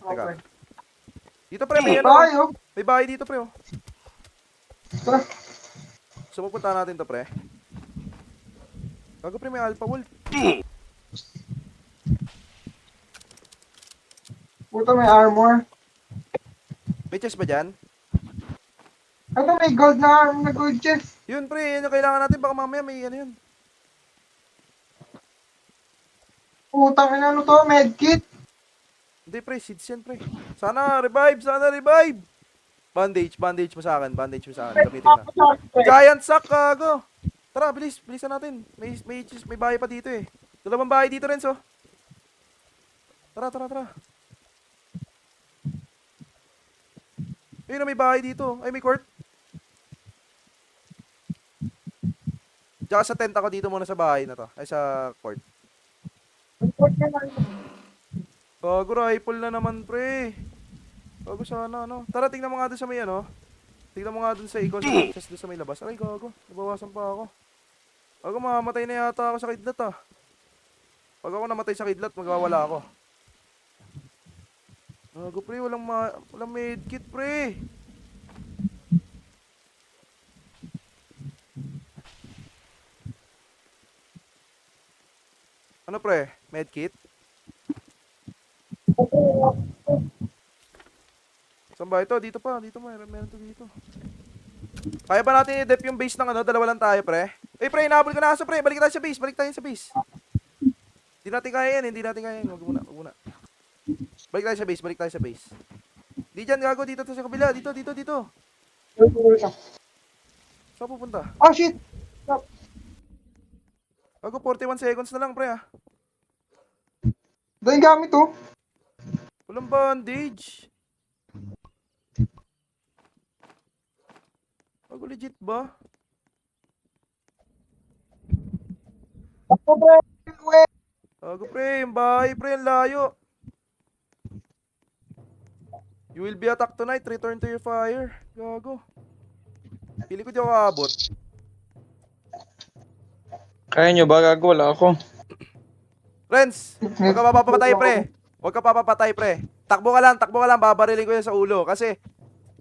Teka. Dito, pre, may ano. Tayo. May bahay dito, pre, oh. Tara. So, pupunta natin to, pre. Gago, pre, may alpha wolf. Puta, may armor. May chest ba dyan? Ano, may gold na gold chest. Yun, pre, yun yung kailangan natin. Baka mamaya may ano yun. Putang ina, ano to, medkit. Hindi, pre, seeds yan, pre. Sana revive, sana revive. Bandage mo sa akin, bandage mo sa akin. Gamitin na. Giant sack, gago. Tara, bilisan natin. May bahay pa dito eh. Dalawang bahay dito, Renzo. Tara. Ayun na, may bahay dito. Ay, may court. Tsaka sa tent ako dito muna sa bahay na to. Ay, sa court. Gago, rifle na naman, pre. Gago, sana, ano. Tara, tingnan mo nga dun sa may, ano. Tingnan mo nga dun sa ikaw, sa chest dun sa may labas. Aray, gago. Nabawasan pa ako. Gago, mamamatay na yata ako sa kidlat, ah. Pag ako namatay sa kidlat, magwawala ako. Gago, pre. Walang medkit, pre. Ano, pre? Medkit? Saan ba ito? Dito pa. Dito, meron to dito. Kaya ba natin i-dep yung base ng ano? Dalawa lang tayo, pre. Eh, pre, inahabol ka na aso, pre. Balik tayo sa base. Balik tayo sa base. Hindi natin kaya yan. Huwag muna. Balik tayo sa base. Di dyan, gago. Dito to sa kabila. Dito. Saan pupunta? Oh, shit. Gago, 41 seconds na lang, pre, ah. Dahil gamit to. Walang bandage. Gago, legit ba? Ako, pre. Gago, pre. Yung bahay, pre. Ang layo. You will be attacked tonight. Return to your fire. Gago. Pili ko di ako aabot. Kaya nyo ba? Gago, wala ako. Friends, huwag ka papapatay, pre. Takbo ka lang. Babariling ko yan sa ulo. Kasi,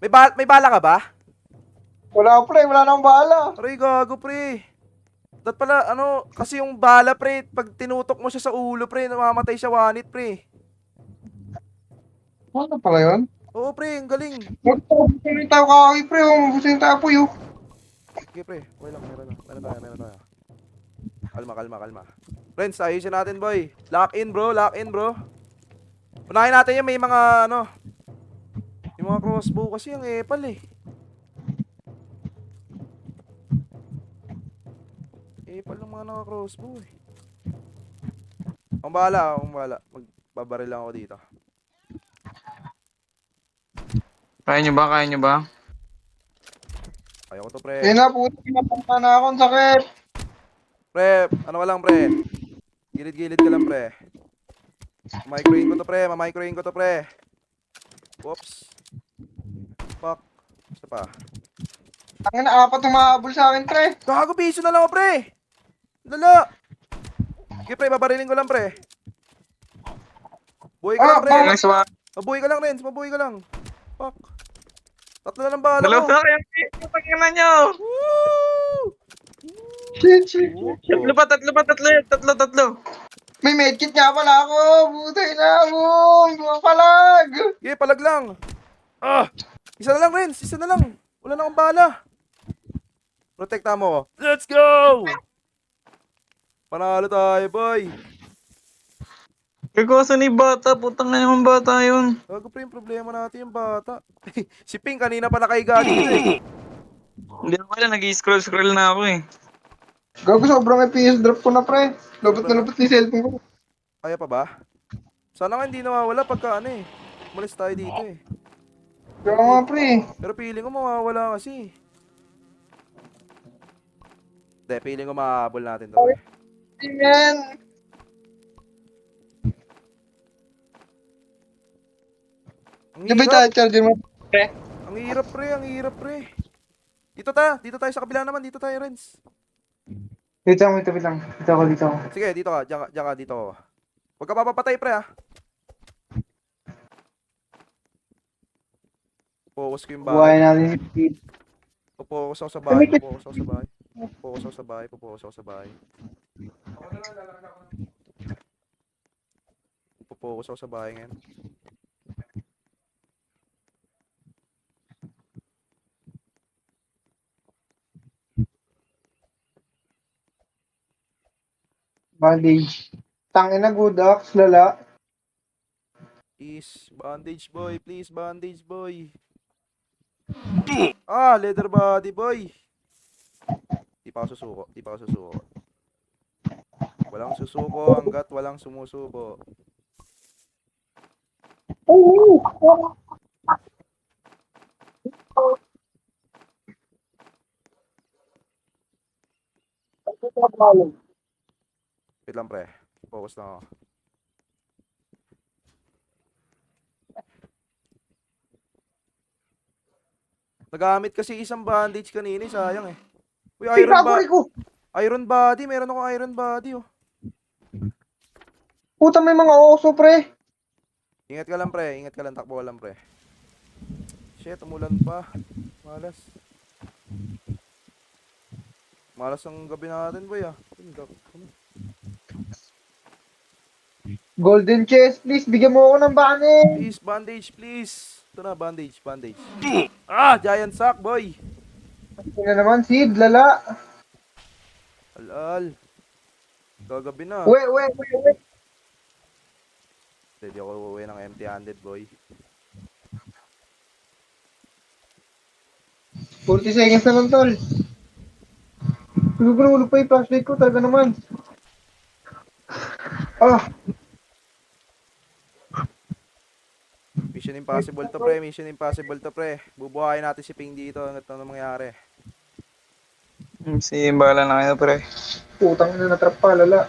may bala ka ba? Wala, pre. Wala nang bala. Aray, gago, pre. Dat pala, ano, kasi yung bala, pre, pag tinutok mo siya sa ulo, pre, namamatay siya one hit, pre. Ano pala yun? Oo, pre, ang galing. Magpupunin tayo kakawin, pre. Magpupunin tayo po yun. Okay, pre. Okay lang, meron tayo. Kalma. Friends, ayusin natin, boy. Lock in, bro. Unahin natin yung may mga, ano, yung mga crossbow kasi yung epal, eh. Epal ng mga naka-crossbow, eh. Akong bahala. Magbabaril lang ako dito. Kaya nyo ba? Kaya ko to, pre. Yan na, puto. Pinapunta na ako. Ang sakit. Pre, ano ka lang, pre. Gilid-gilid ka lang, pre. Mamicroin ko to, pre. Whoops. Fuck. Basta pa. Ang apat humahabol sa akin, pre. Gago, piso na lang ako, pre. Lala. Okay, pre, babarilin ko lang, pre. Buhay ka lang, pre. Nice one. Mabuhay ka lang, Renz. Mabuhay ka lang. Fuck. Tatlo na lang bala Dalawa ko. na kayo. Pagkakita na nyo. Woo! Shit. Tatlo. May medkit nga pala ako. Butay na ako. Bumapalag. Okay, palag lang. Isa na lang, Renz. Wala na akong bala. Protekta mo. Let's go! Panalo tayo, boy. Kagwasan ni bata. Putang na naman bata yun. Gago, pre, yung problema natin yung bata. Si Pink kanina pa nakahiga dito, eh. Hindi na pala. Nag-scroll na ako eh. Gago, sobrang FPS drop ko na, pre. Lupot na lupot yung cellphone ko. Kaya pa ba? Sana nga hindi nawawala pagka ano, eh. Umalis tayo dito, eh. Kaya nga, pre. Pero feeling ko mawawala kasi. Hindi, feeling ko mahabol natin to. Pre. Amen. Ang Di ba hirap. yung charger mo? Ang hirap, pre. Ang hirap, pre. Dito tayo sa kabila naman. Dito tayo, Renz. Wait lang, wait lang. Dito ako. Sige, dito ka. Diyan ka, dito ka. Huwag ka papapatay, pre, ha. Focus ko yung Buhayin bahay. natin si Pete. Focus ako sa bahay. Focus ako sa bahay. Focus ako sa bahay. Focus ako sa bahay. Focus ako sa bahay ngayon. Bandage. Tangina, good ox, lala. Please, bandage boy. Please, bandage boy. Ah, leather body boy. Di pa ako susuko. Di pa ako susuko. Walang susuko hanggat walang sumusuko. Wait lang, pre. Focus lang ako. Nagamit kasi isang bandage kanina, sayang eh. Uy, iron body. Meron akong iron body, oh. Puta, may mga oso, pre. Ingat ka lang, pre. Ingat ka lang. Takbo ka lang, pre. Shit, umulan pa. Malas. Malas ang gabi natin, boy, ah. Golden chest, please. Bigyan mo ako ng bandage. Please, bandage, please. Ito na, bandage. Ah, giant sack, boy. Ito na naman, Sid, lala. Al. Gagabi na. Wait. Hindi ako uuwi ng empty-handed, boy. 40 seconds na lang, tol. Gulo pa yung flashlight ko, talaga naman. Ah, Mission impossible to, pre. Mission impossible to, pre. Bubuhayin natin si Ping dito. Hanggat ano mangyari. Sige, bahala na kayo, pre. putang na natrap pa, lala.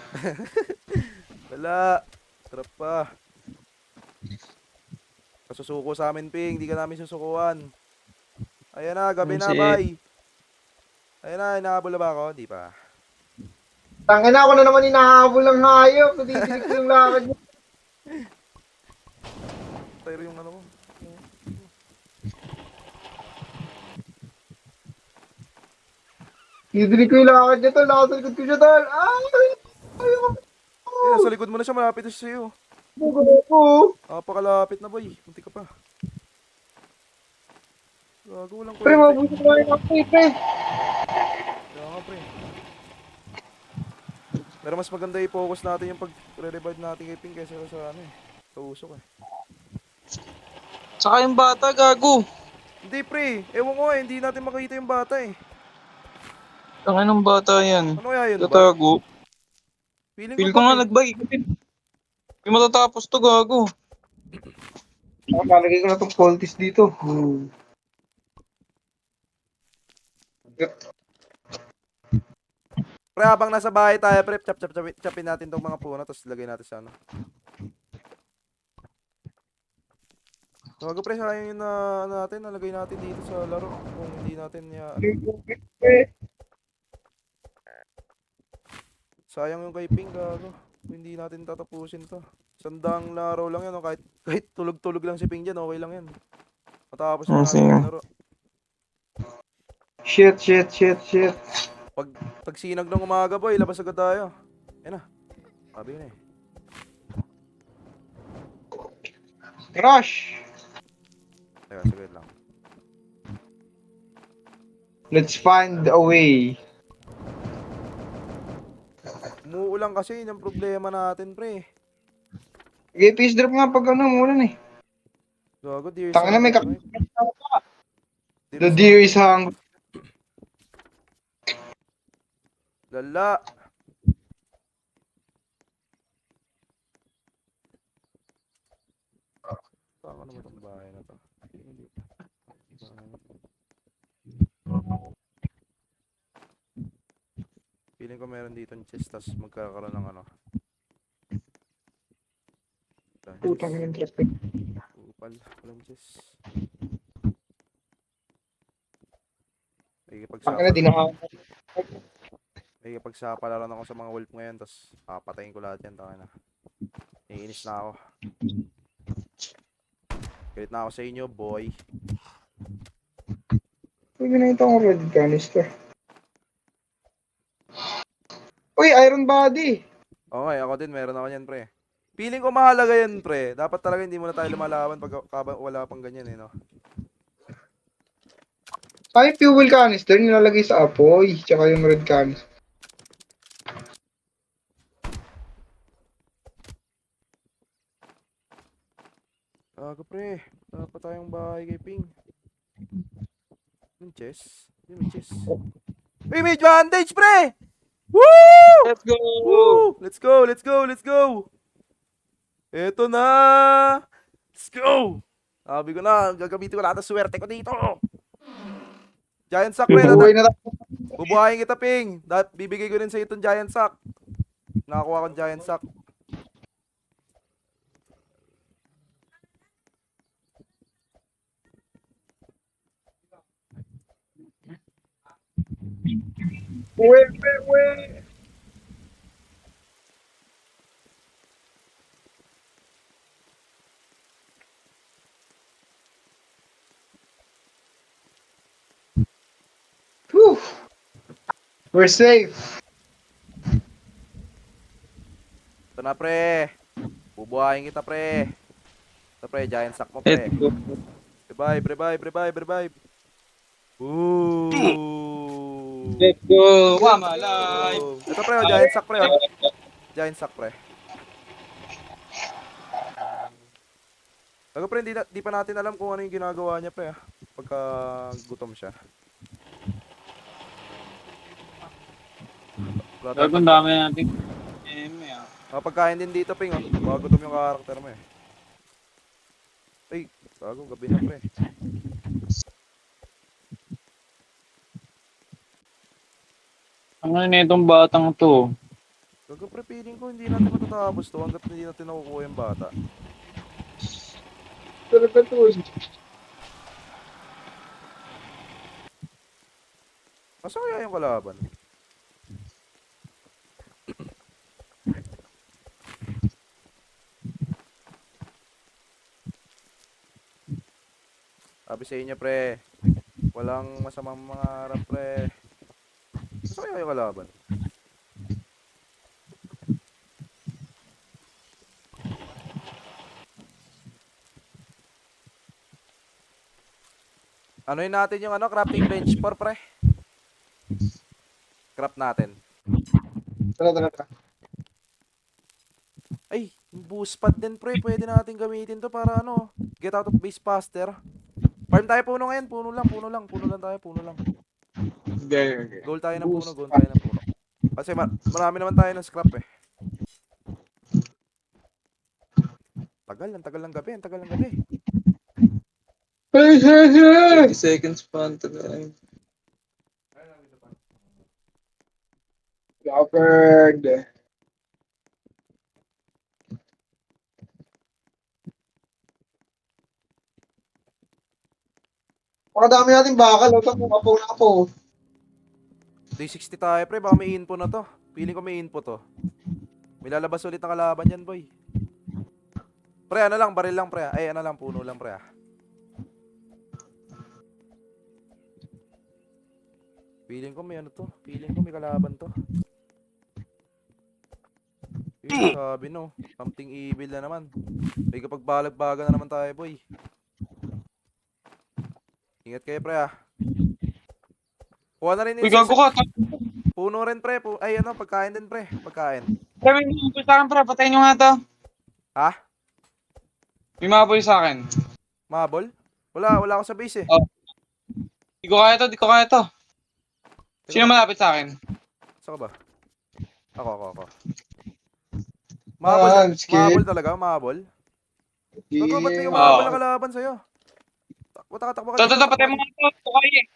Wala. Trap pa. Kasusuko sa amin, Ping. Hindi ka namin susukuan. Ayan na, gabi na, bye. Ayan na, inahabol na ba ako? Hindi pa. Tangina, ako na naman inahabol ng hayop. Natitilig ko yung lakad niya. Pero yung ano mo. Titilig ko yung lakad niya, tol. Nakasalikod ko siya, tol. Ayoko. Eh, sa likod mo na siya. Malapit na siya sa'yo. Ko. Napakalapit na, boy. Munti ka pa. Gago, walang Pre, kwenta. mabuti ko yung update, pre. Kaya nga, pre. Pero mas maganda i-focus natin yung pag-revive natin kay Ping kaysa sa ano eh. Sa usok eh. Saka yung bata, gago. Hindi, pre. Ewan ko eh. Hindi natin makita yung bata eh. Tangin ng bata yan. Ano kaya yun ba? Tatago. Feeling Feel ko ko nga ba, nagbay. Hindi matatapos to, gago. Nakalagay ko na itong cultist dito. pre, habang nasa bahay tayo, pre, chapin natin tong mga puno, tapos lagay natin sa ano. Gago, pre, sayang yun na ano natin, nalagay natin dito sa laro. Kung hindi natin sayang yung kay Ping, gago. Kung hindi natin tatapusin to. Sandang laro lang yan, no? Kahit tulog-tulog lang si Ping dyan, okay lang yan. Matapos na natin yung laro. Shit. Pag sinag ng umaga, boy, labas agad tayo. Yan na. Sabi na eh. Crush! Teka, saglit lang. Let's find a way. Umuulan kasi, yun ang problema natin, pre. Okay, peace drop nga pag ano, umulan eh. Gago, dear Tangina, may son, right? The deer is hungry. Lala. Saan ka naman itong bahay na to? Feeling ko meron dito ng chest, tas magkakaroon ng ano. Putang yung traffic. Kapal. Walang chess. Ang ina, dinahan. Pagsapalaran ako sa mga wolf ngayon, tapos patayin ko lahat yan, tangina. Naiinis na ako. Galit na ako sa inyo, boy. Uy, ginamit akong red canister. Uy, iron body! Okay, ako din, meron ako yan, pre. Feeling ko mahalaga yan, pre. Dapat talaga hindi muna tayo lumalaban pag wala pang ganyan, eh, no? Ay, fuel canister, nilalagay sa apoy. Tsaka yung red canister. Pre. Wala pa tayong bahay kay Ping. Yung chess? Yung chess. Uy, may advantage, pre! Woo! Let's go! Woo! Let's go, let's go, let's go! Eto na! Let's go! Sabi ko na, gagamitin ko lahat ng swerte ko dito! Giant sack, pre. Buhay na tayo. Bubuhayin kita, Ping. Bibigay ko rin sa itong giant sack. Nakakuha akong giant sack. Uwe. Whew. We're safe. Ito na, pre. Bubuhayin kita, pre. Ito, pre. Giant sack mo, pre. Let's go. Revive, revive, revive, revive. Ooh. Let's go! Mama life! Ito, pre. Giant sack, pre. Giant sack, pre. Tago, pre. Di pa natin alam kung ano yung ginagawa niya, pre. Pagka gutom siya. Gago, ang dami natin. Pagkain din dito, Ping, oh. Baka gutom yung karakter mo, eh. Ay, gago, gabi na, pre. Ang ano na itong batang to? Gago, pre, feeling ko hindi natin matatapos to hanggat hindi natin nakukuha yung bata. Talaga to. Asa kaya yung kalaban? Sabi sa inyo, pre. Walang masamang mga harap, pre. Asa kaya yung kalaban? Anoin natin yung crafting bench for, pre. Craft natin. Tara. Ay, yung boost pad din, pre. Pwede natin gamitin to para get out of base faster. Farm tayo puno ngayon. Puno lang. Puno lang tayo, puno lang. Okay. Goal tayo ng puno, goal tayo ng puno. Kasi marami naman tayo ng scrap, eh. Ang tagal ng gabi. 30 seconds pa ang tagal. Leopard. Pakadami natin bakal. Huwag kang umapaw na ako. Day 60 tayo, pre. Baka may info na to. Feeling ko may info to. May lalabas ulit na kalaban yan, boy. Pre, baril lang, pre. Ay, puno lang, pre. Feeling ko may Feeling ko may kalaban to. Sabi something evil na naman. May kapagbalag-baga na naman tayo, boy. Ingat kayo, pre, Kuha na rin Uy, gago ka! Puno rin, pre. Ay, pagkain din, pre. Pagkain. May mga sa akin, pre. Patayin nyo nga to. Ha? May mga sa akin. Mabol? Wala ako sa base, eh. Oh. Di ko kaya to. Sino malapit sa akin? Saan ka ba? Ako. Ah, I'm scared. Mabol talaga, mabol. Bago, ba't may Yeah. umabol na kalaban sa'yo? Takbo ka. Patay mo nga to. Ito kaya eh.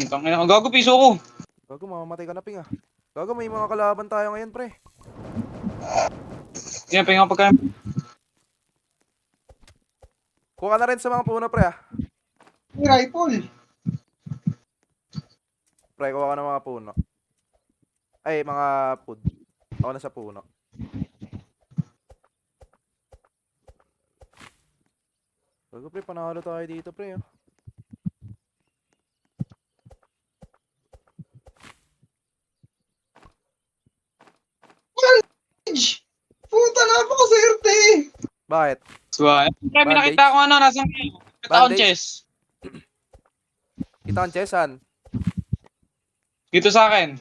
Tangina ka. Gago, piso ko. Gago, mamamatay ka na, Ping, Gago, may mga kalaban tayo ngayon, pre. Yan, pahinga pagkain. Kuha ka na rin sa mga puno, pre, ah. May rifle. Pre, kuha ka ng mga puno. Ay, mga food. Ako na sa puno. Bago, pre, panalo tayo dito, pre, oh. Puta na ako sa RT. Bakit? So, pre, may Bandage? nakita ko ano, nasan kayo? Nakita akong Bandage? chess. Kita ang chesan. Dito sa akin.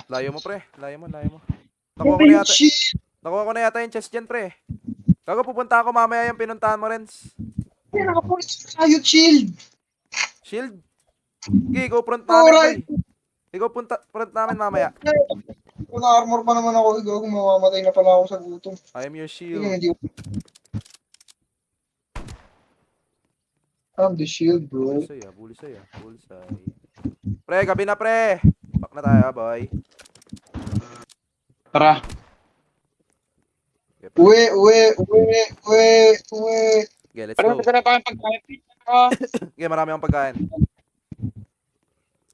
Layo mo, pre. Layo mo. Ano Nakuha ko na yata yung chest dyan, pre. Gago, pupunta ako mamaya yung pinuntahan mo, Renz. Nakapulis tayo, chill. Shield? Okay, ikaw front namin, Alright. pre. Ikaw front namin mamaya. Kung na-armor pa naman ako, ikaw kung mamamatay na pala ako sa gutom. I am your Sige, shield. hindi ko. I'm the shield, bro. Bulisay. Pre, gabi na, pre. Back na tayo, boy. Tara. Uwe. Okay, let's Pero go. magdala pa yung pagkain. Okay, marami akong pagkain.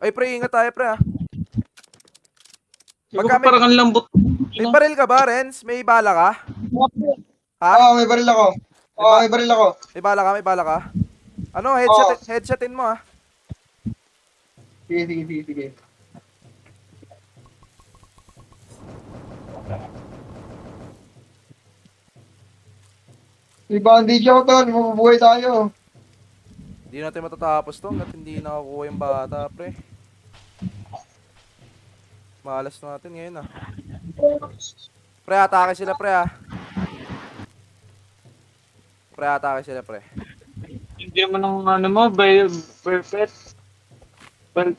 Ay, pre, ingat tayo, pre, ah. Pagka Pagka may, parang ang lambot. may baril ka ba, Renz? May bala ka? Ha? Ah, may baril ako. May baril ako. May bala ka? Ano, headshotin mo, ah. Sige. May bandage ako, tol. Mabubuhay tayo. Hindi natin matatapos to hanggat hindi nakakuha yung bata, pre. Malas natin ngayon, ah. Pre, atake sila, pre, ah. Pre, atake sila, pre. Hindi naman ang ano mo, perfect. Well,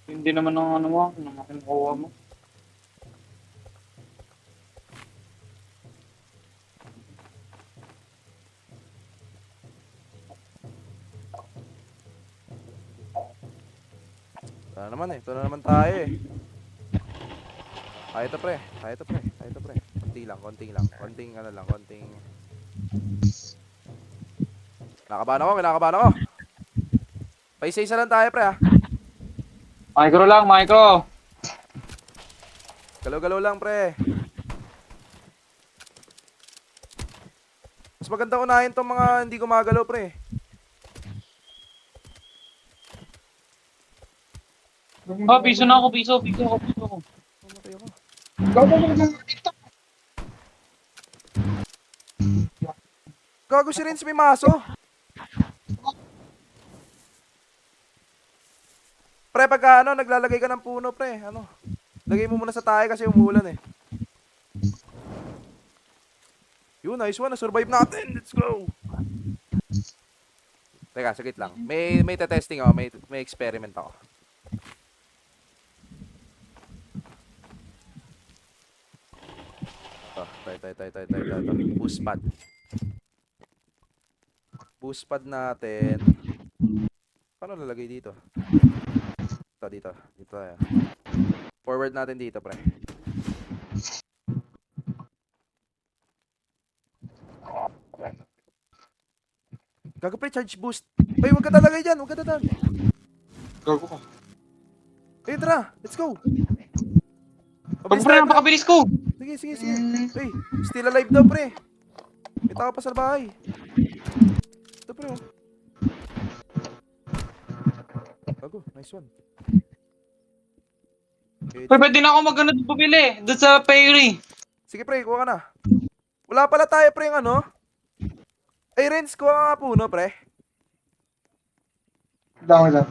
hindi naman ang ano mo, ang kinukuha mo. Ito na naman tayo, eh. Kaya ito, pre. Konting lang. Konting. Nakabahan ako. Paisa-isa lang tayo, pre, ah. Micro. Galaw-galaw lang, pre. Mas maganda unahin tong mga hindi gumagalaw, pre. Piso na ako. Mamatay ako. Gago si Renz, may maso. Pre, pagka naglalagay ka ng puno, pre, lagay mo muna sa tayo kasi umuulan, eh. Yun, nice one, na-survive natin. Let's go. Teka, saglit lang. May testing ako, may experiment ako. Ito. Boost pad natin. Paano lalagay dito? Dito tayo. Forward natin dito, pre. Gago, pre, charge boost. Ay, huwag ka talagay dyan, huwag ka tatag. Gago ko. Ayun, tara, let's go. Pag pre, napakabilis ko. Sige. Ay, still alive daw, pre. May tao pa sa bahay. Ito, pre, oh. Gago, nice one. Okay, Pre, pwede na ako bumili. Doon sa Perry. sige, pre, kuha ka na. Wala pala tayo, pre, yung ano. Ay, Renz, kuha ka nga puno, pre. Dami lang.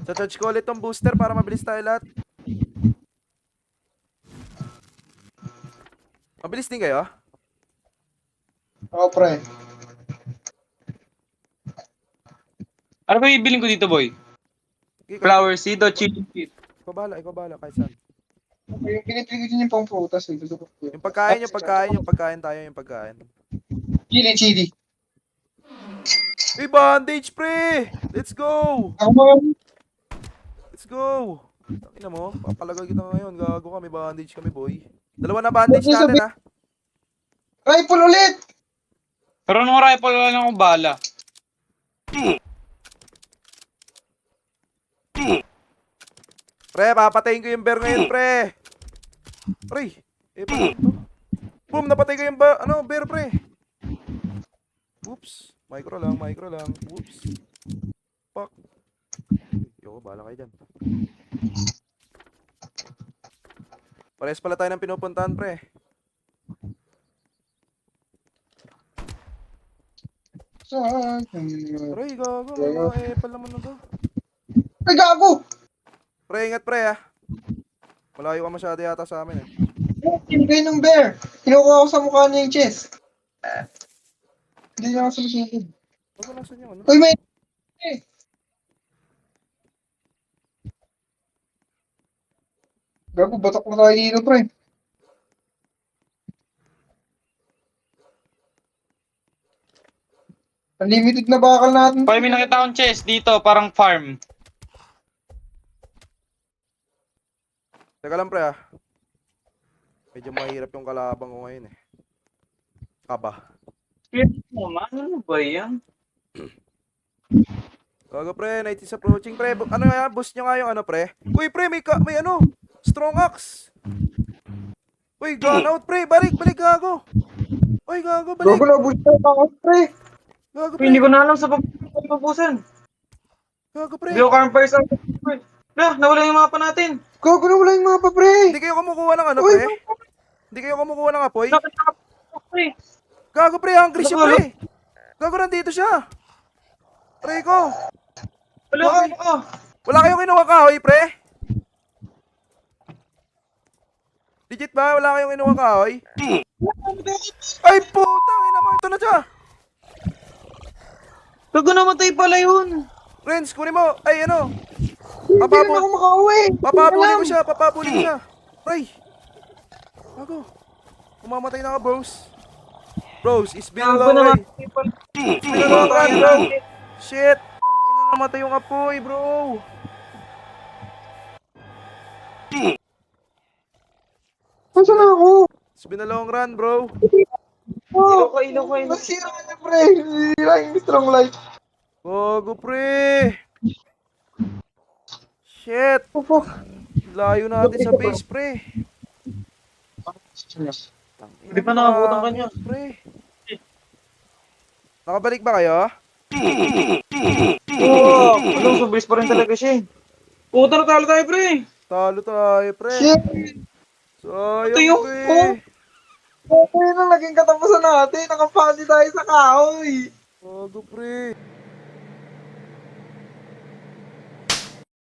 Sa-charge ko ulit tong booster para mabilis tayo lahat. Mabilis din kayo? Ako, pre. Ano ba ibiling ko dito, boy? Okay, Flower seed o chili seed? ikaw bahala, kahit saan. Yung pinipili ko din yung pang prutas. Gusto ko. Yung pagkain tayo, yung pagkain. Chili. Hey, bandage, pre! Let's go! Takina mo, papalagay kita ngayon. Gago ka, may bandage kami, boy. Dalawa na bandage natin, ha? Rifle ulit! Pero nung rifle wala lang akong bala. Pre, papatayin ko yung bear ngayon, pre. Pre, pa to. Boom, napatay ko yung bear, pre. Oops. Micro lang. Oops. Fuck. Yo, bahala kayo dyan. Parehas pala tayo ng pinupuntahan, pre. Pre, gago. Mga epal naman na to. Ay, gago! Pre, ingat, pre, ah. Malayo ka masyado yata sa amin, eh. Kinigay ng bear. Kinukuha ko sa mukha niya yung chest. Hindi niya ako sumisikid. Bago nasan yung ano? Uy, may... Gago, batok na tayo dito, pre. Unlimited na bakal natin. Pag may nakita akong chest dito, parang farm. Teka lang, pre, ah. Medyo mahirap yung kalabang ko ngayon, eh. Aba. Naman, ano ba yan? Gago, pre. Night is approaching, pre. Ano nga, boost nyo nga yung ano, pre. Uy, pre, may strong axe. Uy, gone out, pre. Balik, gago. Uy, gago, balik. Gago, nabulsa na ako, pre. Gago, Hindi pre. ko na alam sa pagpupusan. Gago, pre. Hindi ko campers ang... Nawala yung mapa natin. Gago na wala yung mapa, pre. Hindi kayo kumukuha ng ano, Uy, pre? Hindi kayo kumukuha ng apoy? Pre, Gago, pre. Hungry siya, pre. Gago, nandito siya. Pre ko. wala ako. Wala kayong kinuha kahoy, pre? Legit ba? Wala kayong kinuha kahoy? Ay, putang ina mo. Ito na siya. Gago namatay pala yun. Renz, kunin mo. Ay, ano? hindi na ako makauwi. Papabuli ko siya. Ay. Gago. Umamatay na ka, bros. Bros, it's been a Gago long way. namatay pala. It's been a long run, bro. Shit. Ang ina, namatay yung apoy, bro. Nasaan na ako? It's been a long run, bro. Ilaw ka. Nasira ka na, pre. Nasira yung strong light. Gago, pre. Shit. Oh, fuck. Layo natin sa base, pre. Hindi pa nakabutan ka niya. Pre. Nakabalik ba kayo? Oo, anong subis pa rin talaga siya. Puta na talo tayo, pre. Talo tayo, pre. Shit. Sayang, Ito yung pre. Okay na, naging katapusan natin. Nakapali tayo sa kahoy. Gago, pre.